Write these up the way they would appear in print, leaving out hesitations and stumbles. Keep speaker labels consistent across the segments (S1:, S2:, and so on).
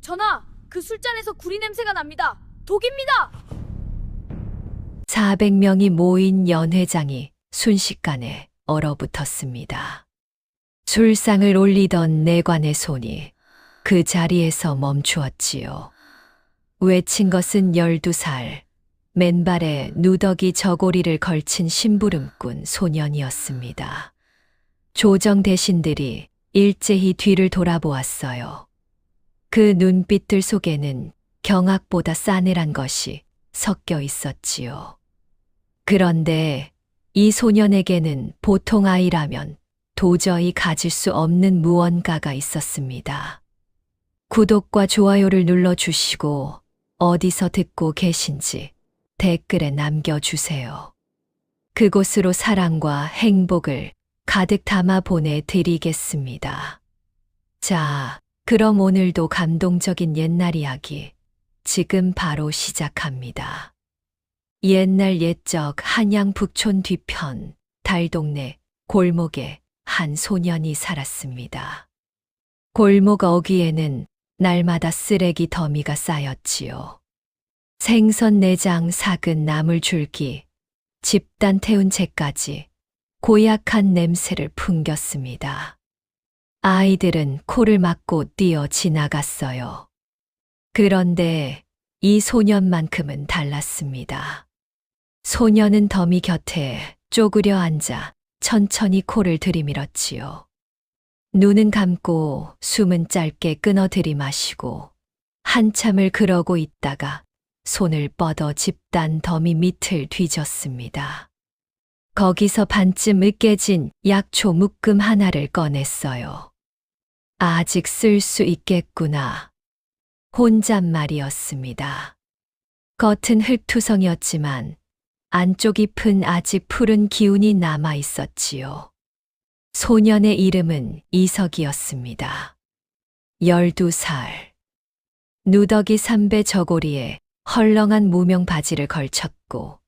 S1: 전하, 그 술잔에서 구리 냄새가 납니다. 독입니다.
S2: 400명이 모인 연회장이 순식간에 얼어붙었습니다. 술상을 올리던 내관의 손이 그 자리에서 멈추었지요. 외친 것은 12살, 맨발에 누더기 저고리를 걸친 심부름꾼 소년이었습니다. 조정 대신들이 일제히 뒤를 돌아보았어요. 그 눈빛들 속에는 경악보다 싸늘한 것이 섞여 있었지요. 그런데 이 소년에게는 보통 아이라면 도저히 가질 수 없는 무언가가 있었습니다. 구독과 좋아요를 눌러주시고 어디서 듣고 계신지 댓글에 남겨주세요. 그곳으로 사랑과 행복을 가득 담아 보내드리겠습니다. 자, 그럼 오늘도 감동적인 옛날 이야기 지금 바로 시작합니다. 옛날 옛적 한양 북촌 뒤편 달동네 골목에 한 소년이 살았습니다. 골목 어귀에는 날마다 쓰레기 더미가 쌓였지요. 생선 내장 삭은 나물 줄기, 집단 태운 채까지 고약한 냄새를 풍겼습니다. 아이들은 코를 막고 뛰어 지나갔어요. 그런데 이 소년만큼은 달랐습니다. 소년은 더미 곁에 쪼그려 앉아 천천히 코를 들이밀었지요. 눈은 감고 숨은 짧게 끊어 들이마시고 한참을 그러고 있다가 손을 뻗어 집단 더미 밑을 뒤졌습니다. 거기서 반쯤 으깨진 약초 묶음 하나를 꺼냈어요. 아직 쓸 수 있겠구나. 혼잣말이었습니다. 겉은 흙투성이었지만 안쪽 잎은 아직 푸른 기운이 남아 있었지요. 소년의 이름은 이석이었습니다. 12살. 누더기 삼배 저고리에 헐렁한 무명 바지를 걸쳤고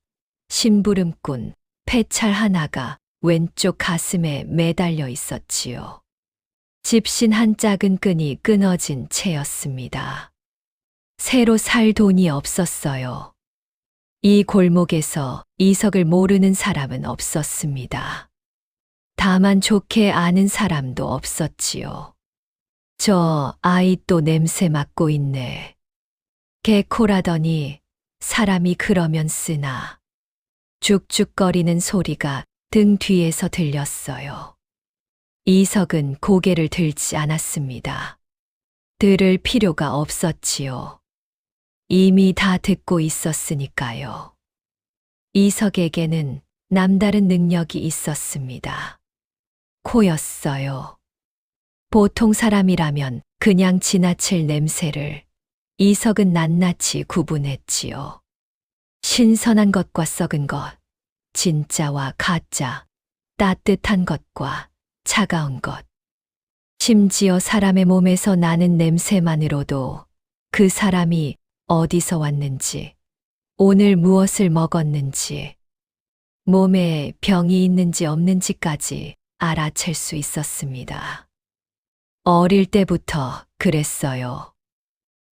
S2: 심부름꾼 폐찰 하나가 왼쪽 가슴에 매달려 있었지요. 집신 한 작은 끈이 끊어진 채였습니다. 새로 살 돈이 없었어요. 이 골목에서 이석을 모르는 사람은 없었습니다. 다만 좋게 아는 사람도 없었지요. 저 아이 또 냄새 맡고 있네. 개코라더니 사람이 그러면 쓰나. 죽죽거리는 소리가 등 뒤에서 들렸어요. 이석은 고개를 들지 않았습니다. 들을 필요가 없었지요. 이미 다 듣고 있었으니까요. 이석에게는 남다른 능력이 있었습니다. 코였어요. 보통 사람이라면 그냥 지나칠 냄새를 이석은 낱낱이 구분했지요. 신선한 것과 썩은 것, 진짜와 가짜, 따뜻한 것과 차가운 것. 심지어 사람의 몸에서 나는 냄새만으로도 그 사람이 어디서 왔는지, 오늘 무엇을 먹었는지, 몸에 병이 있는지 없는지까지 알아챌 수 있었습니다. 어릴 때부터 그랬어요.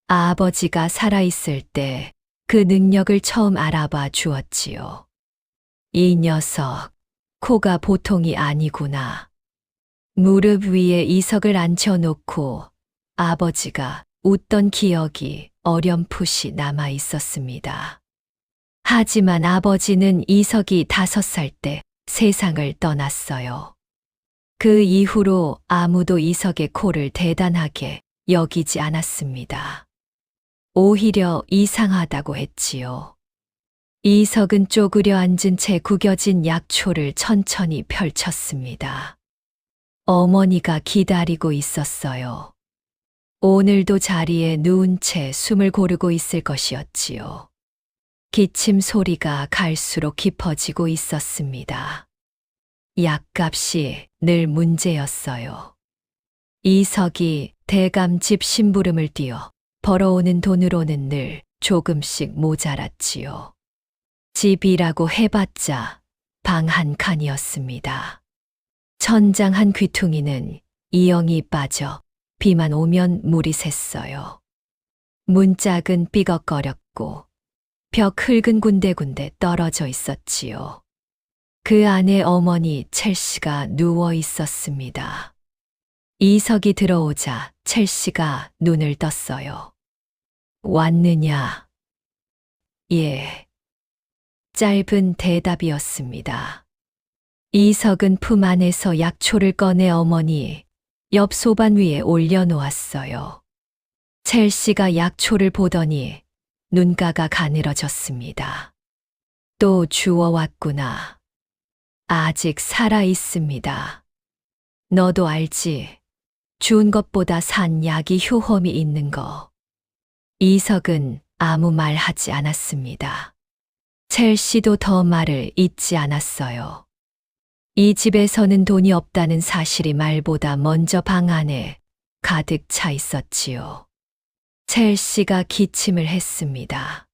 S2: 아버지가 살아있을 때 그 능력을 처음 알아봐 주었지요. 이 녀석, 코가 보통이 아니구나. 무릎 위에 이석을 앉혀놓고 아버지가 웃던 기억이 어렴풋이 남아 있었습니다. 하지만 아버지는 이석이 5살 때 세상을 떠났어요. 그 이후로 아무도 이석의 코를 대단하게 여기지 않았습니다. 오히려 이상하다고 했지요. 이석은 쪼그려 앉은 채 구겨진 약초를 천천히 펼쳤습니다. 어머니가 기다리고 있었어요. 오늘도 자리에 누운 채 숨을 고르고 있을 것이었지요. 기침 소리가 갈수록 깊어지고 있었습니다. 약값이 늘 문제였어요. 이석이 대감 집 심부름을 뛰어 벌어오는 돈으로는 늘 조금씩 모자랐지요. 집이라고 해봤자 방 한 칸이었습니다. 천장 한 귀퉁이는 이영이 빠져 비만 오면 물이 샜어요. 문짝은 삐걱거렸고 벽 흙은 군데군데 떨어져 있었지요. 그 안에 어머니 첼시가 누워 있었습니다. 이석이 들어오자 첼시가 눈을 떴어요. 왔느냐? 예. 짧은 대답이었습니다. 이석은 품 안에서 약초를 꺼내 어머니 옆 소반 위에 올려놓았어요. 첼시가 약초를 보더니 눈가가 가늘어졌습니다. 또 주워왔구나. 아직 살아 있습니다. 너도 알지? 주운 것보다 산 약이 효험이 있는 거. 이석은 아무 말 하지 않았습니다. 첼시도 더 말을 잇지 않았어요. 이 집에서는 돈이 없다는 사실이 말보다 먼저 방 안에 가득 차 있었지요. 첼시가 기침을 했습니다.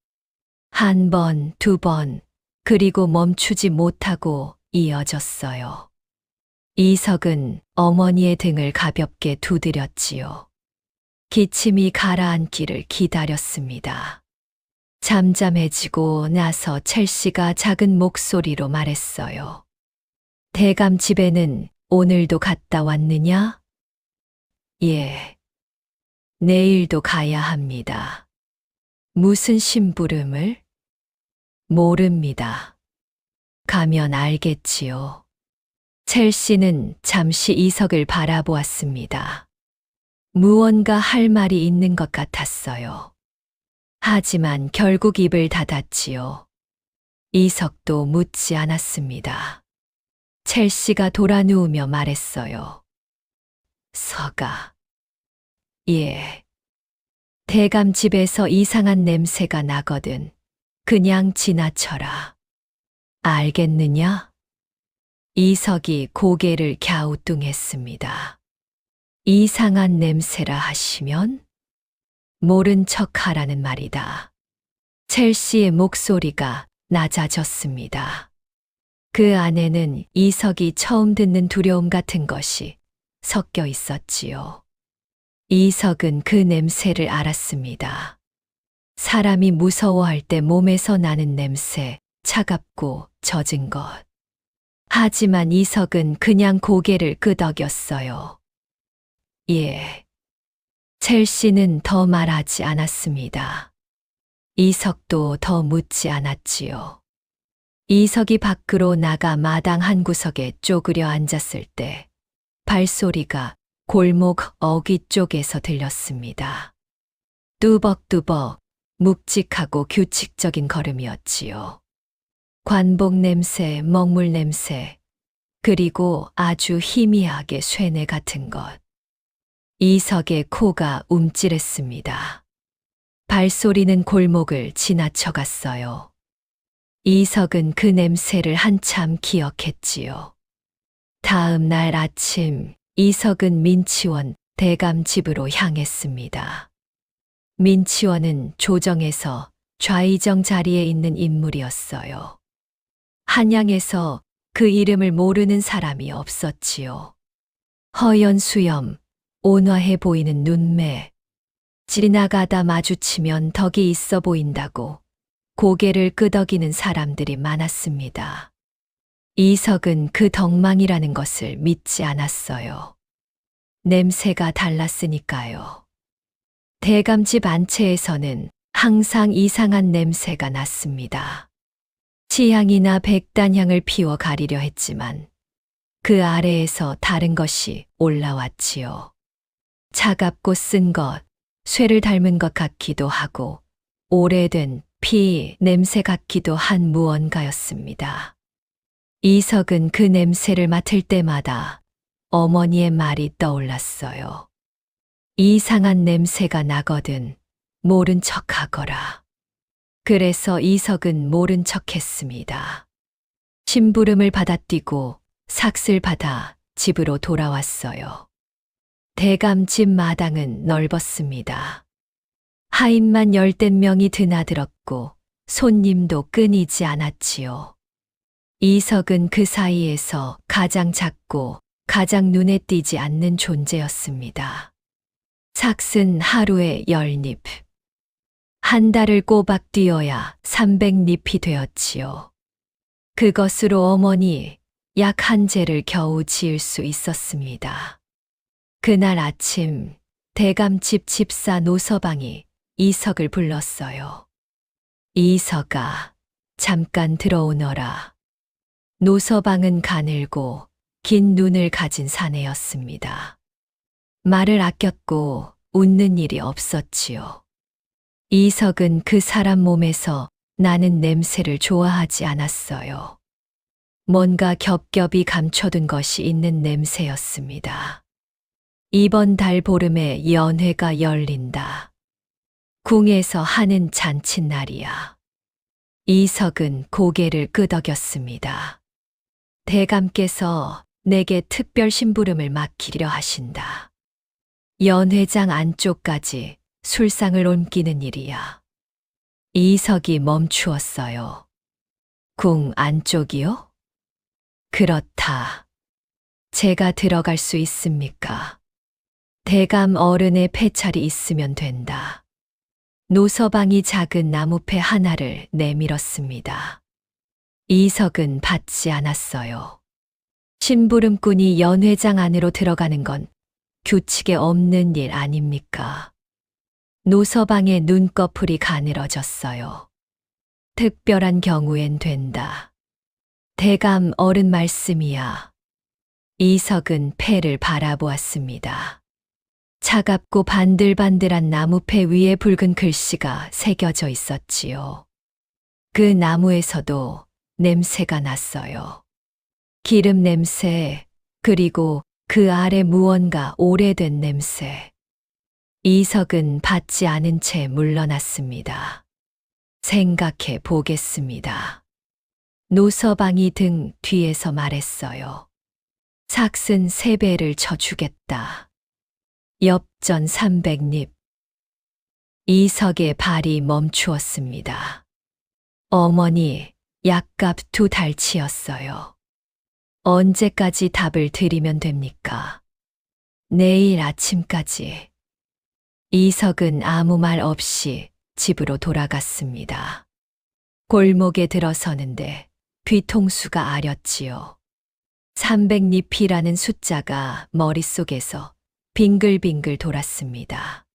S2: 한 번, 두 번, 그리고 멈추지 못하고 이어졌어요. 이석은 어머니의 등을 가볍게 두드렸지요. 기침이 가라앉기를 기다렸습니다. 잠잠해지고 나서 첼시가 작은 목소리로 말했어요. 대감 집에는 오늘도 갔다 왔느냐? 예. 내일도 가야 합니다. 무슨 심부름을? 모릅니다. 가면 알겠지요. 첼시는 잠시 이석을 바라보았습니다. 무언가 할 말이 있는 것 같았어요. 하지만 결국 입을 닫았지요. 이석도 묻지 않았습니다. 첼시가 돌아 누우며 말했어요. 서가. 예. 대감 집에서 이상한 냄새가 나거든. 그냥 지나쳐라. 알겠느냐? 이석이 고개를 갸우뚱했습니다. 이상한 냄새라 하시면? 모른 척 하라는 말이다. 첼시의 목소리가 낮아졌습니다. 그 안에는 이석이 처음 듣는 두려움 같은 것이 섞여 있었지요. 이석은 그 냄새를 알았습니다. 사람이 무서워할 때 몸에서 나는 냄새, 차갑고 젖은 것. 하지만 이석은 그냥 고개를 끄덕였어요. 예. 첼시는 더 말하지 않았습니다. 이석도 더 묻지 않았지요. 이석이 밖으로 나가 마당 한 구석에 쪼그려 앉았을 때 발소리가 골목 어귀 쪽에서 들렸습니다. 뚜벅뚜벅 묵직하고 규칙적인 걸음이었지요. 관복 냄새, 먹물 냄새, 그리고 아주 희미하게 쇠뇌 같은 것. 이석의 코가 움찔했습니다. 발소리는 골목을 지나쳐갔어요. 이석은 그 냄새를 한참 기억했지요. 다음 날 아침, 이석은 민치원 대감 집으로 향했습니다. 민치원은 조정에서 좌의정 자리에 있는 인물이었어요. 한양에서 그 이름을 모르는 사람이 없었지요. 허연 수염, 온화해 보이는 눈매, 지나가다 마주치면 덕이 있어 보인다고 고개를 끄덕이는 사람들이 많았습니다. 이석은 그 덕망이라는 것을 믿지 않았어요. 냄새가 달랐으니까요. 대감집 안채에서는 항상 이상한 냄새가 났습니다. 치향이나 백단향을 피워 가리려 했지만 그 아래에서 다른 것이 올라왔지요. 차갑고 쓴 것, 쇠를 닮은 것 같기도 하고 오래된 피 냄새 같기도 한 무언가였습니다. 이석은 그 냄새를 맡을 때마다 어머니의 말이 떠올랐어요. 이상한 냄새가 나거든 모른 척하거라. 그래서 이석은 모른 척했습니다. 심부름을 받아뛰고 삭슬 받아 집으로 돌아왔어요. 대감 집 마당은 넓었습니다. 하인만 10명이 드나들었고 손님도 끊이지 않았지요. 이석은 그 사이에서 가장 작고 가장 눈에 띄지 않는 존재였습니다. 삭슨 하루에 10입, 한 달을 꼬박 뛰어야 300립이 되었지요. 그것으로 어머니 약 한 재를 겨우 지을 수 있었습니다. 그날 아침 대감집 집사 노서방이 이석을 불렀어요. 이석아, 잠깐 들어오너라. 노서방은 가늘고 긴 눈을 가진 사내였습니다. 말을 아꼈고 웃는 일이 없었지요. 이석은 그 사람 몸에서 나는 냄새를 좋아하지 않았어요. 뭔가 겹겹이 감춰둔 것이 있는 냄새였습니다. 이번 달 보름에 연회가 열린다. 궁에서 하는 잔칫날이야. 이석은 고개를 끄덕였습니다. 대감께서 내게 특별 심부름을 맡기려 하신다. 연회장 안쪽까지 술상을 옮기는 일이야. 이석이 멈추었어요. 궁 안쪽이요? 그렇다. 제가 들어갈 수 있습니까? 대감 어른의 폐찰이 있으면 된다. 노서방이 작은 나무패 하나를 내밀었습니다. 이석은 받지 않았어요. 심부름꾼이 연회장 안으로 들어가는 건 규칙에 없는 일 아닙니까? 노서방의 눈꺼풀이 가늘어졌어요. 특별한 경우엔 된다. 대감 어른 말씀이야. 이석은 폐를 바라보았습니다. 차갑고 반들반들한 나무패 위에 붉은 글씨가 새겨져 있었지요. 그 나무에서도 냄새가 났어요. 기름 냄새, 그리고 그 아래 무언가 오래된 냄새. 이석은 받지 않은 채 물러났습니다. 생각해 보겠습니다. 노서방이 등 뒤에서 말했어요. 삭슨 3배를 쳐주겠다. 엽전 300립. 이석의 발이 멈추었습니다. 어머니, 약값 2달치였어요. 언제까지 답을 드리면 됩니까? 내일 아침까지. 이석은 아무 말 없이 집으로 돌아갔습니다. 골목에 들어서는데 뒤통수가 아렸지요. 300립이라는 숫자가 머릿속에서 빙글빙글 돌았습니다.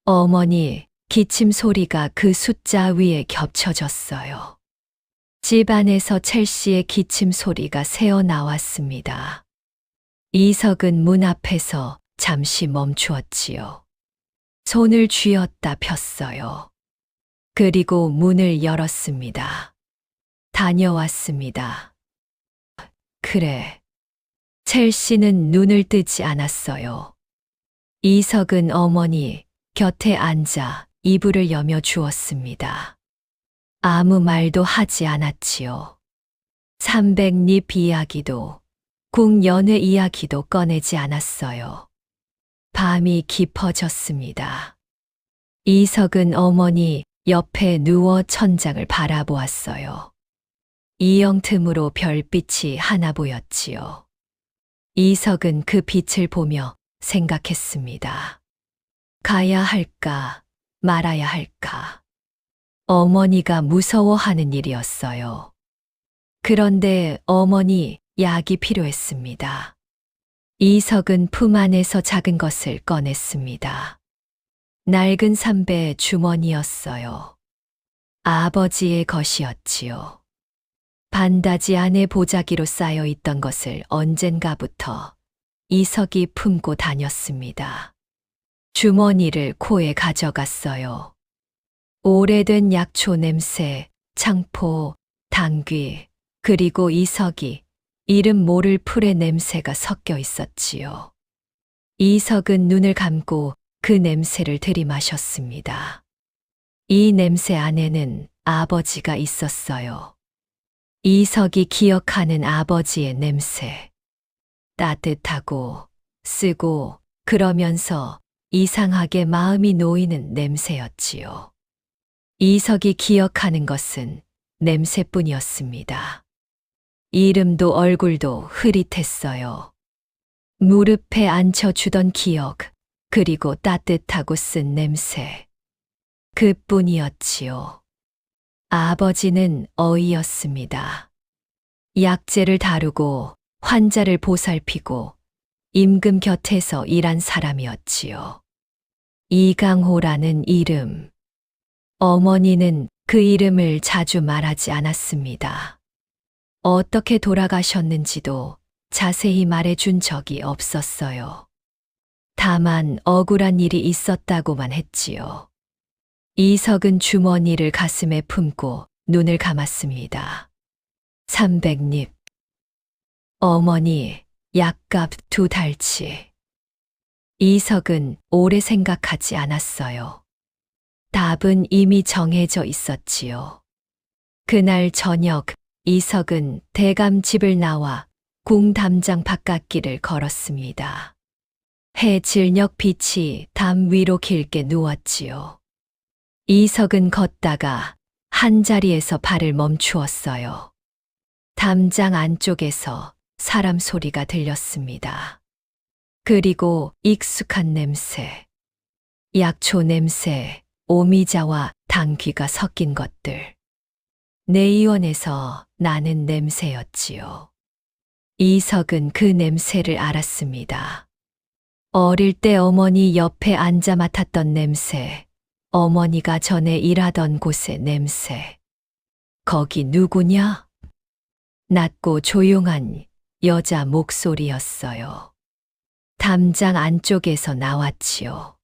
S2: 어머니, 기침 소리가 그 숫자 위에 겹쳐졌어요. 집 안에서 첼시의 기침 소리가 새어 나왔습니다. 이석은 문 앞에서 잠시 멈추었지요. 손을 쥐었다 폈어요. 그리고 문을 열었습니다. 다녀왔습니다. 그래. 첼시는 눈을 뜨지 않았어요. 이석은 어머니 곁에 앉아 이불을 여며 주었습니다. 아무 말도 하지 않았지요. 300립 이야기도, 궁 연회 이야기도 꺼내지 않았어요. 밤이 깊어졌습니다. 이석은 어머니 옆에 누워 천장을 바라보았어요. 이영 틈으로 별빛이 하나 보였지요. 이석은 그 빛을 보며 생각했습니다. 가야 할까, 말아야 할까. 어머니가 무서워하는 일이었어요. 그런데 어머니 약이 필요했습니다. 이석은 품 안에서 작은 것을 꺼냈습니다. 낡은 삼배 주머니였어요. 아버지의 것이었지요. 반다지 안에 보자기로 쌓여 있던 것을 언젠가부터 이석이 품고 다녔습니다. 주머니를 코에 가져갔어요. 오래된 약초 냄새, 창포, 당귀, 그리고 이석이 이름 모를 풀의 냄새가 섞여 있었지요. 이석은 눈을 감고 그 냄새를 들이마셨습니다. 이 냄새 안에는 아버지가 있었어요. 이석이 기억하는 아버지의 냄새. 따뜻하고 쓰고 그러면서 이상하게 마음이 놓이는 냄새였지요. 이석이 기억하는 것은 냄새뿐이었습니다. 이름도 얼굴도 흐릿했어요. 무릎에 앉혀주던 기억, 그리고 따뜻하고 쓴 냄새. 그뿐이었지요. 아버지는 어이였습니다. 약재를 다루고 환자를 보살피고 임금 곁에서 일한 사람이었지요. 이강호라는 이름. 어머니는 그 이름을 자주 말하지 않았습니다. 어떻게 돌아가셨는지도 자세히 말해준 적이 없었어요. 다만 억울한 일이 있었다고만 했지요. 이석은 주머니를 가슴에 품고 눈을 감았습니다. 300립. 어머니, 약값 2달치. 이석은 오래 생각하지 않았어요. 답은 이미 정해져 있었지요. 그날 저녁 이석은 대감 집을 나와 궁담장 바깥길을 걸었습니다. 해 질녘 빛이 담 위로 길게 누웠지요. 이석은 걷다가 한 자리에서 발을 멈추었어요. 담장 안쪽에서 사람 소리가 들렸습니다. 그리고 익숙한 냄새, 약초 냄새, 오미자와 당귀가 섞인 것들. 내의원에서 나는 냄새였지요. 이석은 그 냄새를 알았습니다. 어릴 때 어머니 옆에 앉아 맡았던 냄새, 어머니가 전에 일하던 곳의 냄새. 거기 누구냐? 낮고 조용한 여자 목소리였어요. 담장 안쪽에서 나왔지요.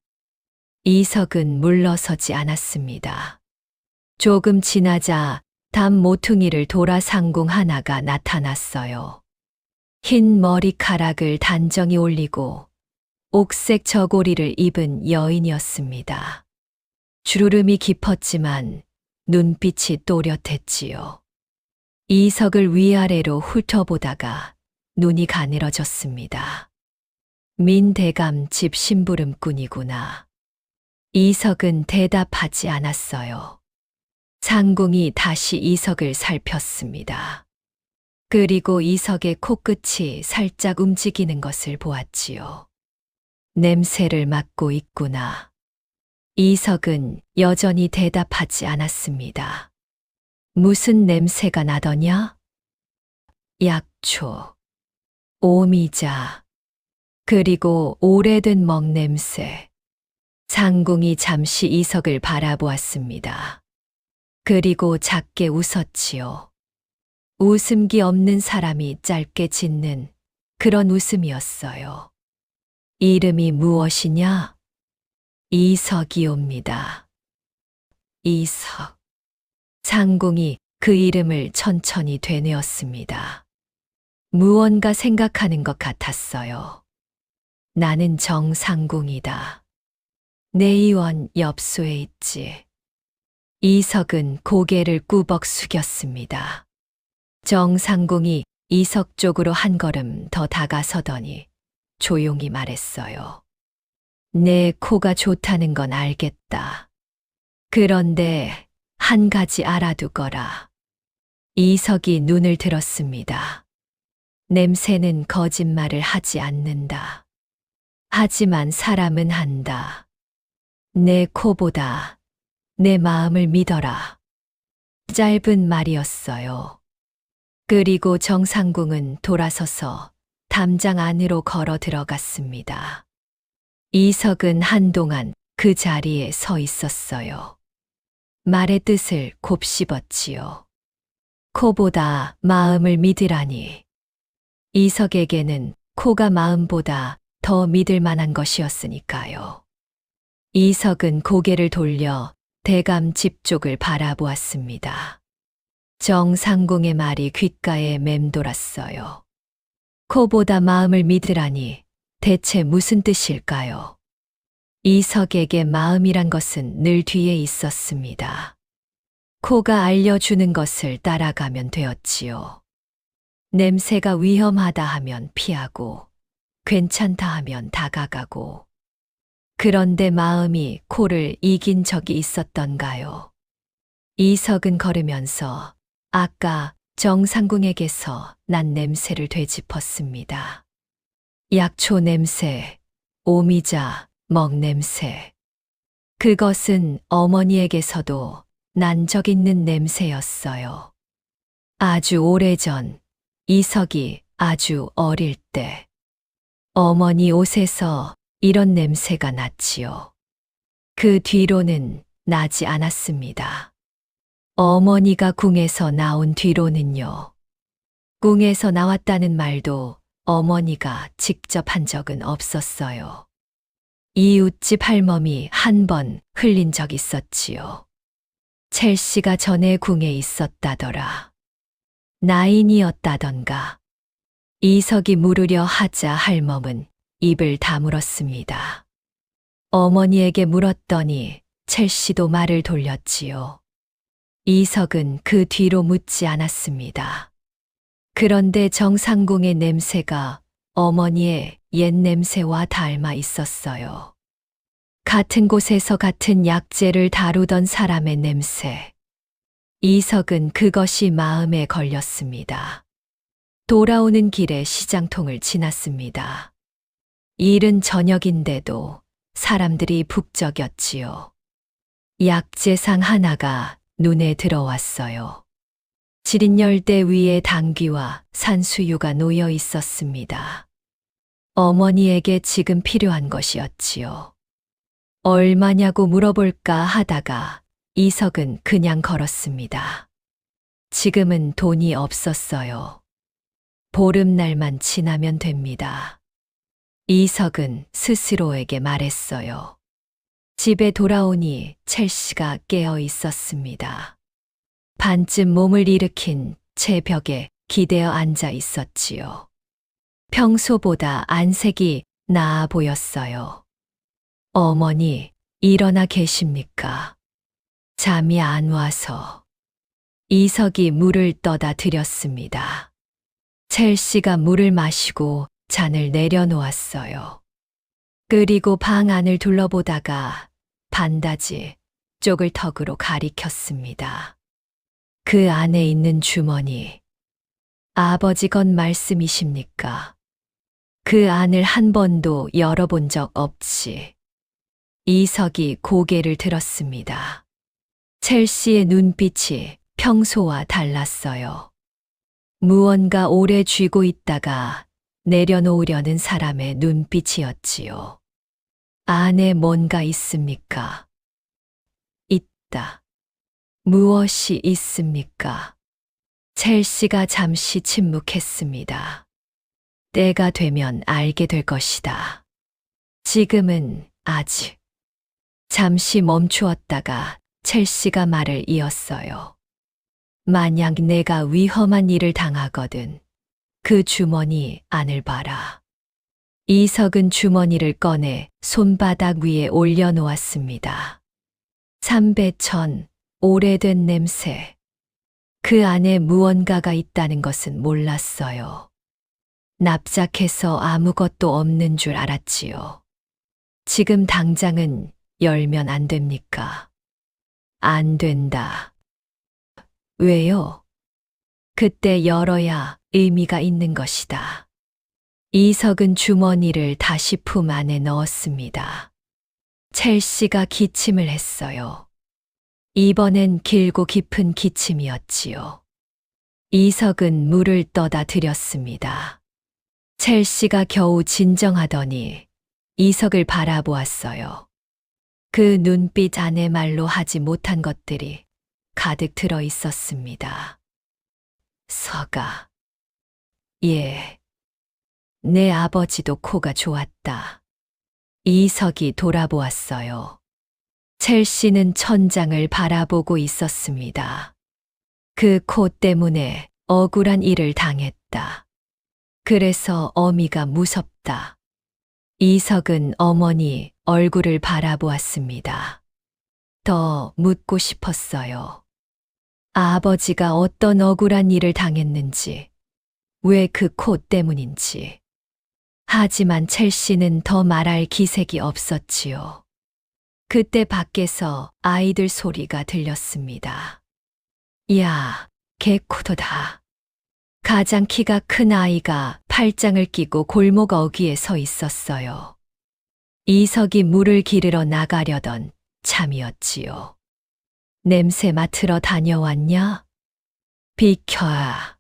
S2: 이석은 물러서지 않았습니다. 조금 지나자 담 모퉁이를 돌아 상궁 하나가 나타났어요. 흰 머리카락을 단정히 올리고 옥색 저고리를 입은 여인이었습니다. 주르름이 깊었지만 눈빛이 또렷했지요. 이석을 위아래로 훑어보다가 눈이 가늘어졌습니다. 민대감 집 심부름꾼이구나. 이석은 대답하지 않았어요. 상궁이 다시 이석을 살폈습니다. 그리고 이석의 코끝이 살짝 움직이는 것을 보았지요. 냄새를 맡고 있구나. 이석은 여전히 대답하지 않았습니다. 무슨 냄새가 나더냐? 약초, 오미자, 그리고 오래된 먹냄새. 상궁이 잠시 이석을 바라보았습니다. 그리고 작게 웃었지요. 웃음기 없는 사람이 짧게 짓는 그런 웃음이었어요. 이름이 무엇이냐? 이석이옵니다. 이석. 상궁이 그 이름을 천천히 되뇌었습니다. 무언가 생각하는 것 같았어요. 나는 정상궁이다. 내의원 엽소에 있지. 이석은 고개를 꾸벅 숙였습니다. 정상궁이 이석 쪽으로 한 걸음 더 다가서더니 조용히 말했어요. 내 코가 좋다는 건 알겠다. 그런데 한 가지 알아두거라. 이석이 눈을 들었습니다. 냄새는 거짓말을 하지 않는다. 하지만 사람은 한다. 내 코보다 내 마음을 믿어라. 짧은 말이었어요. 그리고 정상궁은 돌아서서 담장 안으로 걸어 들어갔습니다. 이석은 한동안 그 자리에 서 있었어요. 말의 뜻을 곱씹었지요. 코보다 마음을 믿으라니. 이석에게는 코가 마음보다 더 믿을 만한 것이었으니까요. 이석은 고개를 돌려 대감 집 쪽을 바라보았습니다. 정상궁의 말이 귓가에 맴돌았어요. 코보다 마음을 믿으라니 대체 무슨 뜻일까요? 이석에게 마음이란 것은 늘 뒤에 있었습니다. 코가 알려주는 것을 따라가면 되었지요. 냄새가 위험하다 하면 피하고, 괜찮다 하면 다가가고. 그런데 마음이 코를 이긴 적이 있었던가요? 이석은 걸으면서 아까 정상궁에게서 난 냄새를 되짚었습니다. 약초 냄새, 오미자, 먹냄새. 그것은 어머니에게서도 난 적 있는 냄새였어요. 아주 오래전, 이석이 아주 어릴 때, 어머니 옷에서 이런 냄새가 났지요. 그 뒤로는 나지 않았습니다. 어머니가 궁에서 나온 뒤로는요. 궁에서 나왔다는 말도 어머니가 직접 한 적은 없었어요. 이웃집 할멈이 한 번 흘린 적 있었지요. 첼시가 전에 궁에 있었다더라. 나인이었다던가. 이석이 물으려 하자 할멈은 입을 다물었습니다. 어머니에게 물었더니 첼시도 말을 돌렸지요. 이석은 그 뒤로 묻지 않았습니다. 그런데 정상궁의 냄새가 어머니의 옛 냄새와 닮아 있었어요. 같은 곳에서 같은 약재를 다루던 사람의 냄새. 이석은 그것이 마음에 걸렸습니다. 돌아오는 길에 시장통을 지났습니다. 이른 저녁인데도 사람들이 북적였지요. 약재상 하나가 눈에 들어왔어요. 지린 열대 위에 당귀와 산수유가 놓여 있었습니다. 어머니에게 지금 필요한 것이었지요. 얼마냐고 물어볼까 하다가 이석은 그냥 걸었습니다. 지금은 돈이 없었어요. 보름날만 지나면 됩니다. 이석은 스스로에게 말했어요. 집에 돌아오니 첼시가 깨어 있었습니다. 반쯤 몸을 일으킨 채 벽에 기대어 앉아 있었지요. 평소보다 안색이 나아 보였어요. 어머니, 일어나 계십니까? 잠이 안 와서. 이석이 물을 떠다 드렸습니다. 첼시가 물을 마시고 잔을 내려놓았어요. 그리고 방 안을 둘러보다가 반다지 쪽을 턱으로 가리켰습니다. 그 안에 있는 주머니, 아버지 것 말씀이십니까? 그 안을 한 번도 열어본 적 없지. 이석이 고개를 들었습니다. 첼시의 눈빛이 평소와 달랐어요. 무언가 오래 쥐고 있다가 내려놓으려는 사람의 눈빛이었지요. 안에 뭔가 있습니까? 있다. 무엇이 있습니까? 첼시가 잠시 침묵했습니다. 때가 되면 알게 될 것이다. 지금은 아직. 잠시 멈추었다가 첼시가 말을 이었어요. 만약 내가 위험한 일을 당하거든 그 주머니 안을 봐라. 이석은 주머니를 꺼내 손바닥 위에 올려놓았습니다. 삼배천, 오래된 냄새. 그 안에 무언가가 있다는 것은 몰랐어요. 납작해서 아무것도 없는 줄 알았지요. 지금 당장은 열면 안 됩니까? 안 된다. 왜요? 그때 열어야 의미가 있는 것이다. 이석은 주머니를 다시 품 안에 넣었습니다. 첼시가 기침을 했어요. 이번엔 길고 깊은 기침이었지요. 이석은 물을 떠다 드렸습니다. 첼시가 겨우 진정하더니 이석을 바라보았어요. 그 눈빛 안에 말로 하지 못한 것들이 가득 들어 있었습니다. 서가. 예. 내 아버지도 코가 좋았다. 이석이 돌아보았어요. 첼시는 천장을 바라보고 있었습니다. 그 코 때문에 억울한 일을 당했다. 그래서 어미가 무섭다. 이석은 어머니 얼굴을 바라보았습니다. 더 묻고 싶었어요. 아버지가 어떤 억울한 일을 당했는지, 왜 그 코 때문인지. 하지만 첼시는 더 말할 기색이 없었지요. 그때 밖에서 아이들 소리가 들렸습니다. 야, 개코도다. 가장 키가 큰 아이가 팔짱을 끼고 골목 어귀에 서 있었어요. 이석이 물을 기르러 나가려던 참이었지요. 냄새 맡으러 다녀왔냐? 비켜야.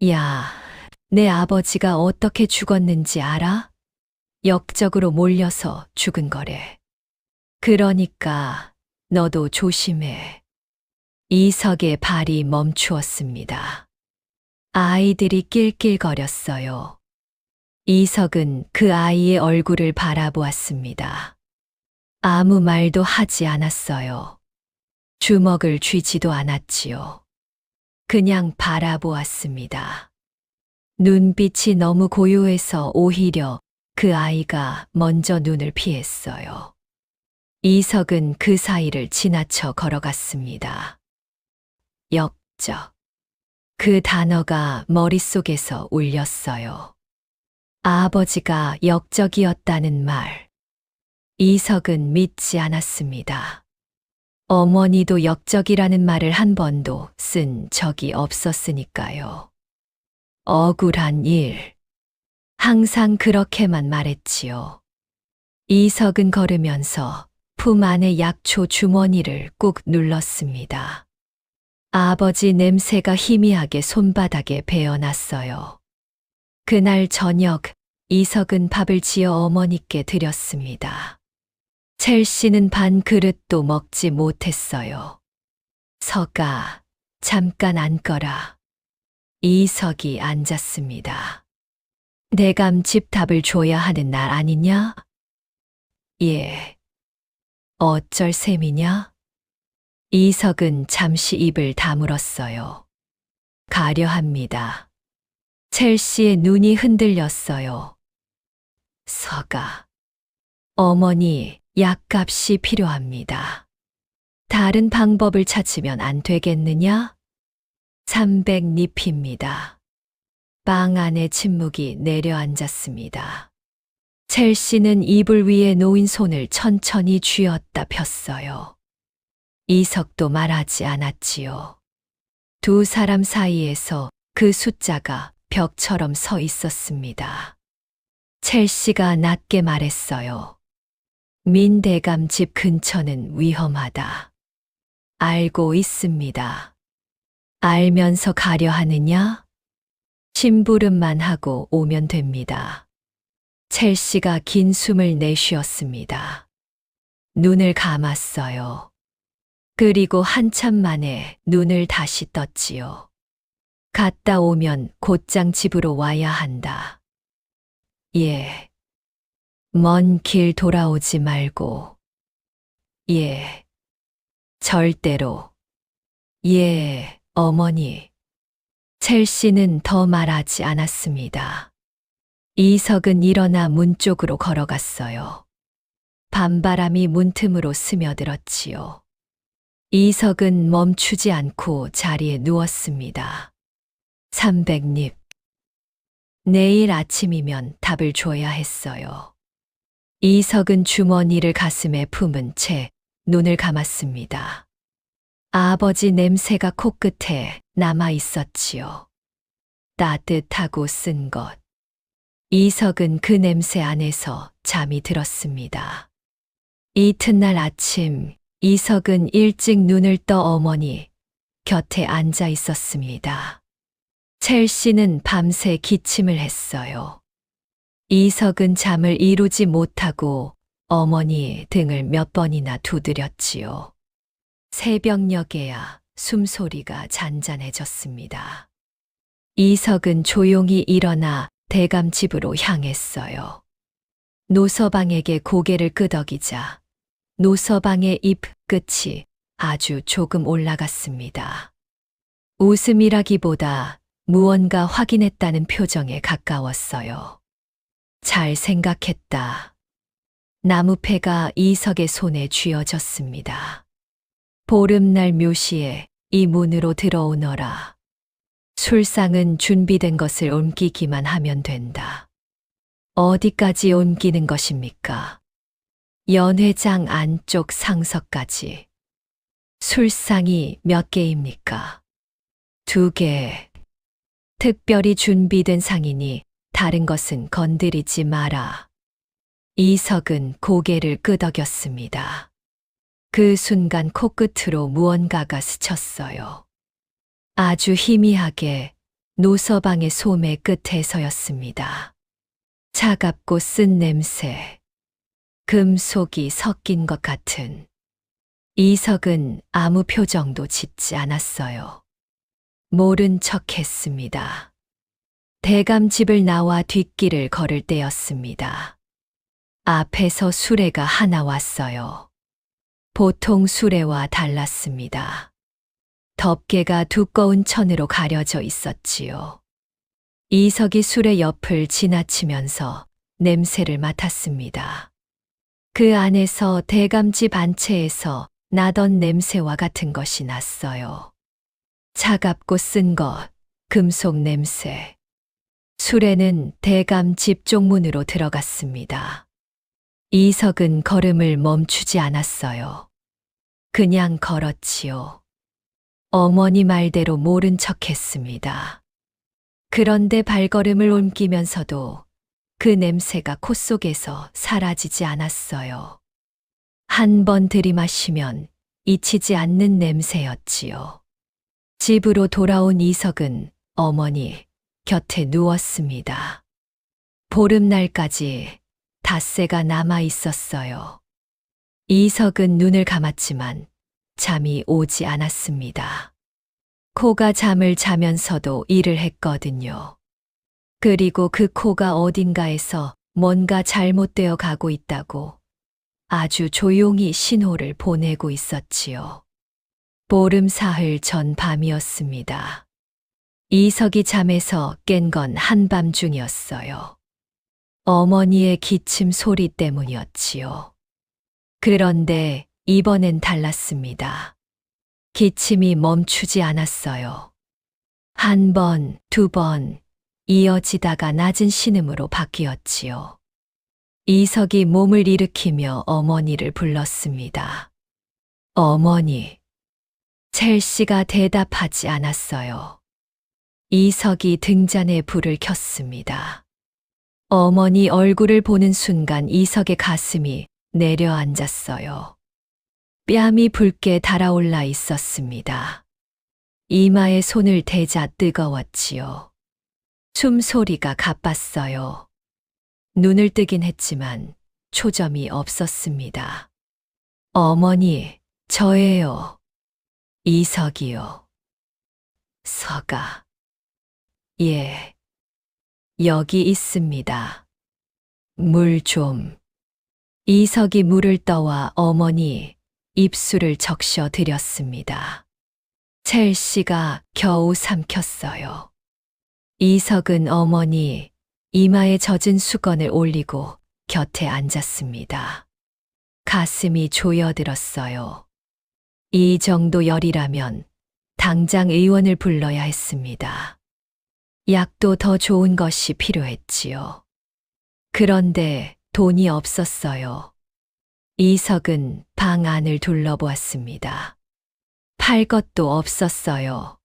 S2: 야, 내 아버지가 어떻게 죽었는지 알아? 역적으로 몰려서 죽은 거래. 그러니까 너도 조심해. 이석의 발이 멈추었습니다. 아이들이 낄낄거렸어요. 이석은 그 아이의 얼굴을 바라보았습니다. 아무 말도 하지 않았어요. 주먹을 쥐지도 않았지요. 그냥 바라보았습니다. 눈빛이 너무 고요해서 오히려 그 아이가 먼저 눈을 피했어요. 이석은 그 사이를 지나쳐 걸어갔습니다. 역적. 그 단어가 머릿속에서 울렸어요. 아버지가 역적이었다는 말. 이석은 믿지 않았습니다. 어머니도 역적이라는 말을 한 번도 쓴 적이 없었으니까요. 억울한 일. 항상 그렇게만 말했지요. 이석은 걸으면서 품 안의 약초 주머니를 꾹 눌렀습니다. 아버지 냄새가 희미하게 손바닥에 배어났어요. 그날 저녁 이석은 밥을 지어 어머니께 드렸습니다. 첼시는 반 그릇도 먹지 못했어요. 석아, 잠깐 앉거라. 이석이 앉았습니다. 내감 집답을 줘야 하는 날 아니냐? 예. 어쩔 셈이냐? 이석은 잠시 입을 다물었어요. 가려 합니다. 첼시의 눈이 흔들렸어요. 석아. 어머니, 약값이 필요합니다. 다른 방법을 찾으면 안 되겠느냐? 300립입니다. 방 안에 침묵이 내려앉았습니다. 첼시는 이불 위에 놓인 손을 천천히 쥐었다 폈어요. 이석도 말하지 않았지요. 두 사람 사이에서 그 숫자가 벽처럼 서 있었습니다. 첼시가 낮게 말했어요. 민대감 집 근처는 위험하다. 알고 있습니다. 알면서 가려 하느냐? 심부름만 하고 오면 됩니다. 첼시가 긴 숨을 내쉬었습니다. 눈을 감았어요. 그리고 한참 만에 눈을 다시 떴지요. 갔다 오면 곧장 집으로 와야 한다. 예. 먼 길 돌아오지 말고. 예. 절대로. 예, 어머니. 첼시는 더 말하지 않았습니다. 이석은 일어나 문 쪽으로 걸어갔어요. 밤바람이 문틈으로 스며들었지요. 이석은 멈추지 않고 자리에 누웠습니다. 300립. 내일 아침이면 답을 줘야 했어요. 이석은 주머니를 가슴에 품은 채 눈을 감았습니다. 아버지 냄새가 코끝에 남아 있었지요. 따뜻하고 쓴 것. 이석은 그 냄새 안에서 잠이 들었습니다. 이튿날 아침, 이석은 일찍 눈을 떠 어머니 곁에 앉아 있었습니다. 첼시는 밤새 기침을 했어요. 이석은 잠을 이루지 못하고 어머니의 등을 몇 번이나 두드렸지요. 새벽녘에야 숨소리가 잔잔해졌습니다. 이석은 조용히 일어나 대감 집으로 향했어요. 노서방에게 고개를 끄덕이자 노서방의 입 끝이 아주 조금 올라갔습니다. 웃음이라기보다 무언가 확인했다는 표정에 가까웠어요. 잘 생각했다. 나무패가 이석의 손에 쥐어졌습니다. 보름날 묘시에 이 문으로 들어오너라. 술상은 준비된 것을 옮기기만 하면 된다. 어디까지 옮기는 것입니까? 연회장 안쪽 상석까지. 술상이 몇 개입니까? 2개. 특별히 준비된 상이니 다른 것은 건드리지 마라. 이석은 고개를 끄덕였습니다. 그 순간 코끝으로 무언가가 스쳤어요. 아주 희미하게 노서방의 소매 끝에서였습니다. 차갑고 쓴 냄새, 금속이 섞인 것 같은. 이석은 아무 표정도 짓지 않았어요. 모른 척 했습니다. 대감집을 나와 뒷길을 걸을 때였습니다. 앞에서 수레가 하나 왔어요. 보통 수레와 달랐습니다. 덮개가 두꺼운 천으로 가려져 있었지요. 이석이 수레 옆을 지나치면서 냄새를 맡았습니다. 그 안에서 대감집 안채에서 나던 냄새와 같은 것이 났어요. 차갑고 쓴 것, 금속 냄새. 수레는 대감집 쪽문으로 들어갔습니다. 이석은 걸음을 멈추지 않았어요. 그냥 걸었지요. 어머니 말대로 모른 척 했습니다. 그런데 발걸음을 옮기면서도 그 냄새가 콧속에서 사라지지 않았어요. 한 번 들이마시면 잊히지 않는 냄새였지요. 집으로 돌아온 이석은 어머니 곁에 누웠습니다. 보름날까지 닷새가 남아 있었어요. 이석은 눈을 감았지만 잠이 오지 않았습니다. 코가 잠을 자면서도 일을 했거든요. 그리고 그 코가 어딘가에서 뭔가 잘못되어 가고 있다고 아주 조용히 신호를 보내고 있었지요. 보름 사흘 전 밤이었습니다. 이석이 잠에서 깬 건 한밤중이었어요. 어머니의 기침 소리 때문이었지요. 그런데 이번엔 달랐습니다. 기침이 멈추지 않았어요. 한 번, 두 번 이어지다가 낮은 신음으로 바뀌었지요. 이석이 몸을 일으키며 어머니를 불렀습니다. 어머니. 첼시가 대답하지 않았어요. 이석이 등잔에 불을 켰습니다. 어머니 얼굴을 보는 순간 이석의 가슴이 내려앉았어요. 뺨이 붉게 달아올라 있었습니다. 이마에 손을 대자 뜨거웠지요. 숨소리가 가빴어요. 눈을 뜨긴 했지만 초점이 없었습니다. 어머니, 저예요. 이석이요. 서가. 예. 여기 있습니다. 물 좀. 이석이 물을 떠와 어머니 입술을 적셔 드렸습니다. 첼시가 겨우 삼켰어요. 이석은 어머니 이마에 젖은 수건을 올리고 곁에 앉았습니다. 가슴이 조여들었어요. 이 정도 열이라면 당장 의원을 불러야 했습니다. 약도 더 좋은 것이 필요했지요. 그런데 돈이 없었어요. 이석은 방 안을 둘러보았습니다. 팔 것도 없었어요.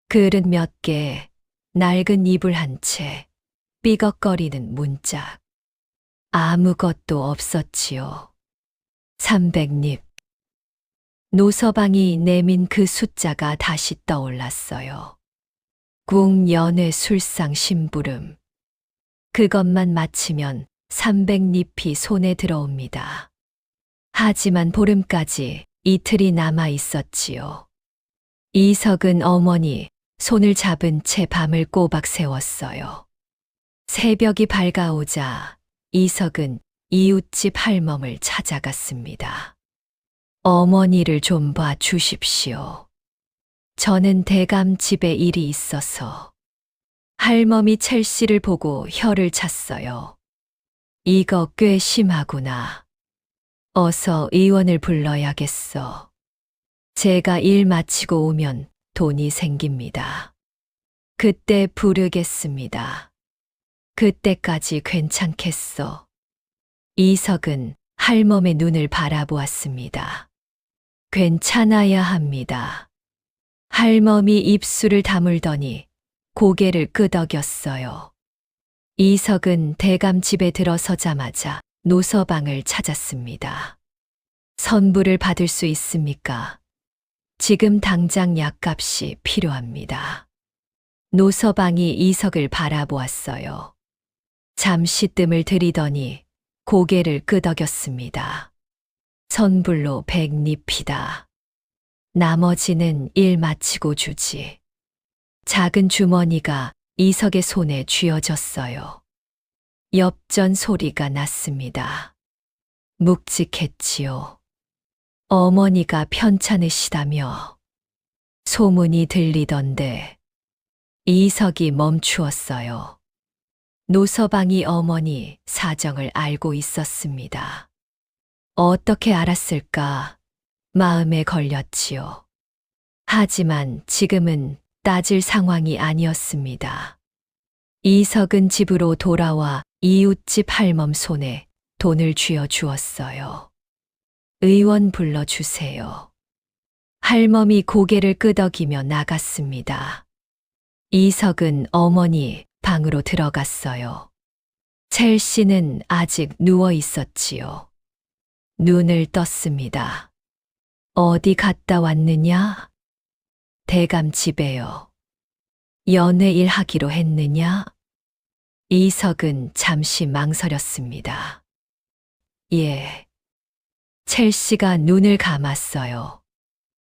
S2: 그릇 몇 개, 낡은 이불 한 채, 삐걱거리는 문짝. 아무것도 없었지요. 300립. 노서방이 내민 그 숫자가 다시 떠올랐어요. 국연회 술상 심부름. 그것만 마치면 300립이 손에 들어옵니다. 하지만 보름까지 이틀이 남아 있었지요. 이석은 어머니 손을 잡은 채 밤을 꼬박 새웠어요. 새벽이 밝아오자 이석은 이웃집 할멈을 찾아갔습니다. 어머니를 좀 봐 주십시오. 저는 대감 집에 일이 있어서. 할멈이 첼시를 보고 혀를 찼어요. 이거 꽤 심하구나. 어서 의원을 불러야겠어. 제가 일 마치고 오면 돈이 생깁니다. 그때 부르겠습니다. 그때까지 괜찮겠어. 이석은 할멈의 눈을 바라보았습니다. 괜찮아야 합니다. 할멈이 입술을 다물더니 고개를 끄덕였어요. 이석은 대감 집에 들어서자마자 노서방을 찾았습니다. 선불을 받을 수 있습니까? 지금 당장 약값이 필요합니다. 노서방이 이석을 바라보았어요. 잠시 뜸을 들이더니 고개를 끄덕였습니다. 선불로 100립이다. 나머지는 일 마치고 주지. 작은 주머니가 이석의 손에 쥐어졌어요. 엽전 소리가 났습니다. 묵직했지요. 어머니가 편찮으시다며 소문이 들리던데 이석이 멈추었어요. 노서방이 어머니 사정을 알고 있었습니다. 어떻게 알았을까 마음에 걸렸지요. 하지만 지금은 따질 상황이 아니었습니다. 이석은 집으로 돌아와 이웃집 할멈 손에 돈을 쥐어 주었어요. 의원 불러주세요. 할멈이 고개를 끄덕이며 나갔습니다. 이석은 어머니 방으로 들어갔어요. 첼시는 아직 누워 있었지요. 눈을 떴습니다. 어디 갔다 왔느냐? 대감 집에요. 연애일 하기로 했느냐? 이석은 잠시 망설였습니다. 예. 첼시가 눈을 감았어요.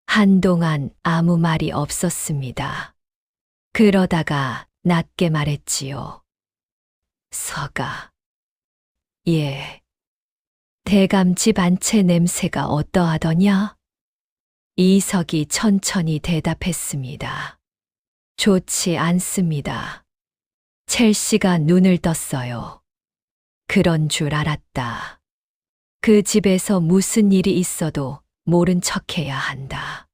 S2: 한동안 아무 말이 없었습니다. 그러다가 낮게 말했지요. 서가. 예. 대감집 안채 냄새가 어떠하더냐? 이석이 천천히 대답했습니다. 좋지 않습니다. 첼시가 눈을 떴어요. 그런 줄 알았다. 그 집에서 무슨 일이 있어도 모른 척해야 한다.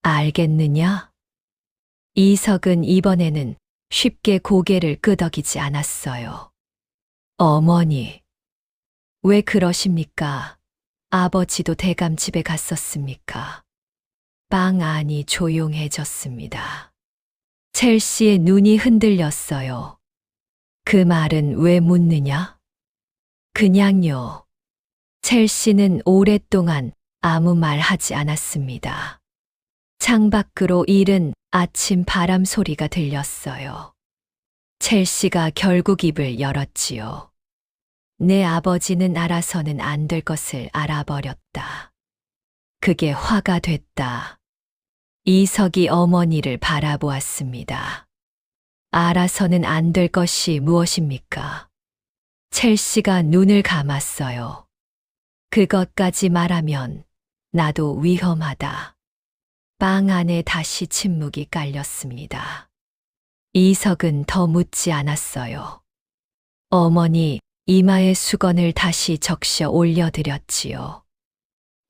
S2: 알겠느냐? 이석은 이번에는 쉽게 고개를 끄덕이지 않았어요. 어머니, 왜 그러십니까? 아버지도 대감 집에 갔었습니까? 방 안이 조용해졌습니다. 첼시의 눈이 흔들렸어요. 그 말은 왜 묻느냐? 그냥요. 첼시는 오랫동안 아무 말 하지 않았습니다. 창밖으로 이른 아침 바람 소리가 들렸어요. 첼시가 결국 입을 열었지요. 내 아버지는 알아서는 안 될 것을 알아버렸다. 그게 화가 됐다. 이석이 어머니를 바라보았습니다. 알아서는 안 될 것이 무엇입니까? 첼시가 눈을 감았어요. 그것까지 말하면 나도 위험하다. 방 안에 다시 침묵이 깔렸습니다. 이석은 더 묻지 않았어요. 어머니 이마에 수건을 다시 적셔 올려드렸지요.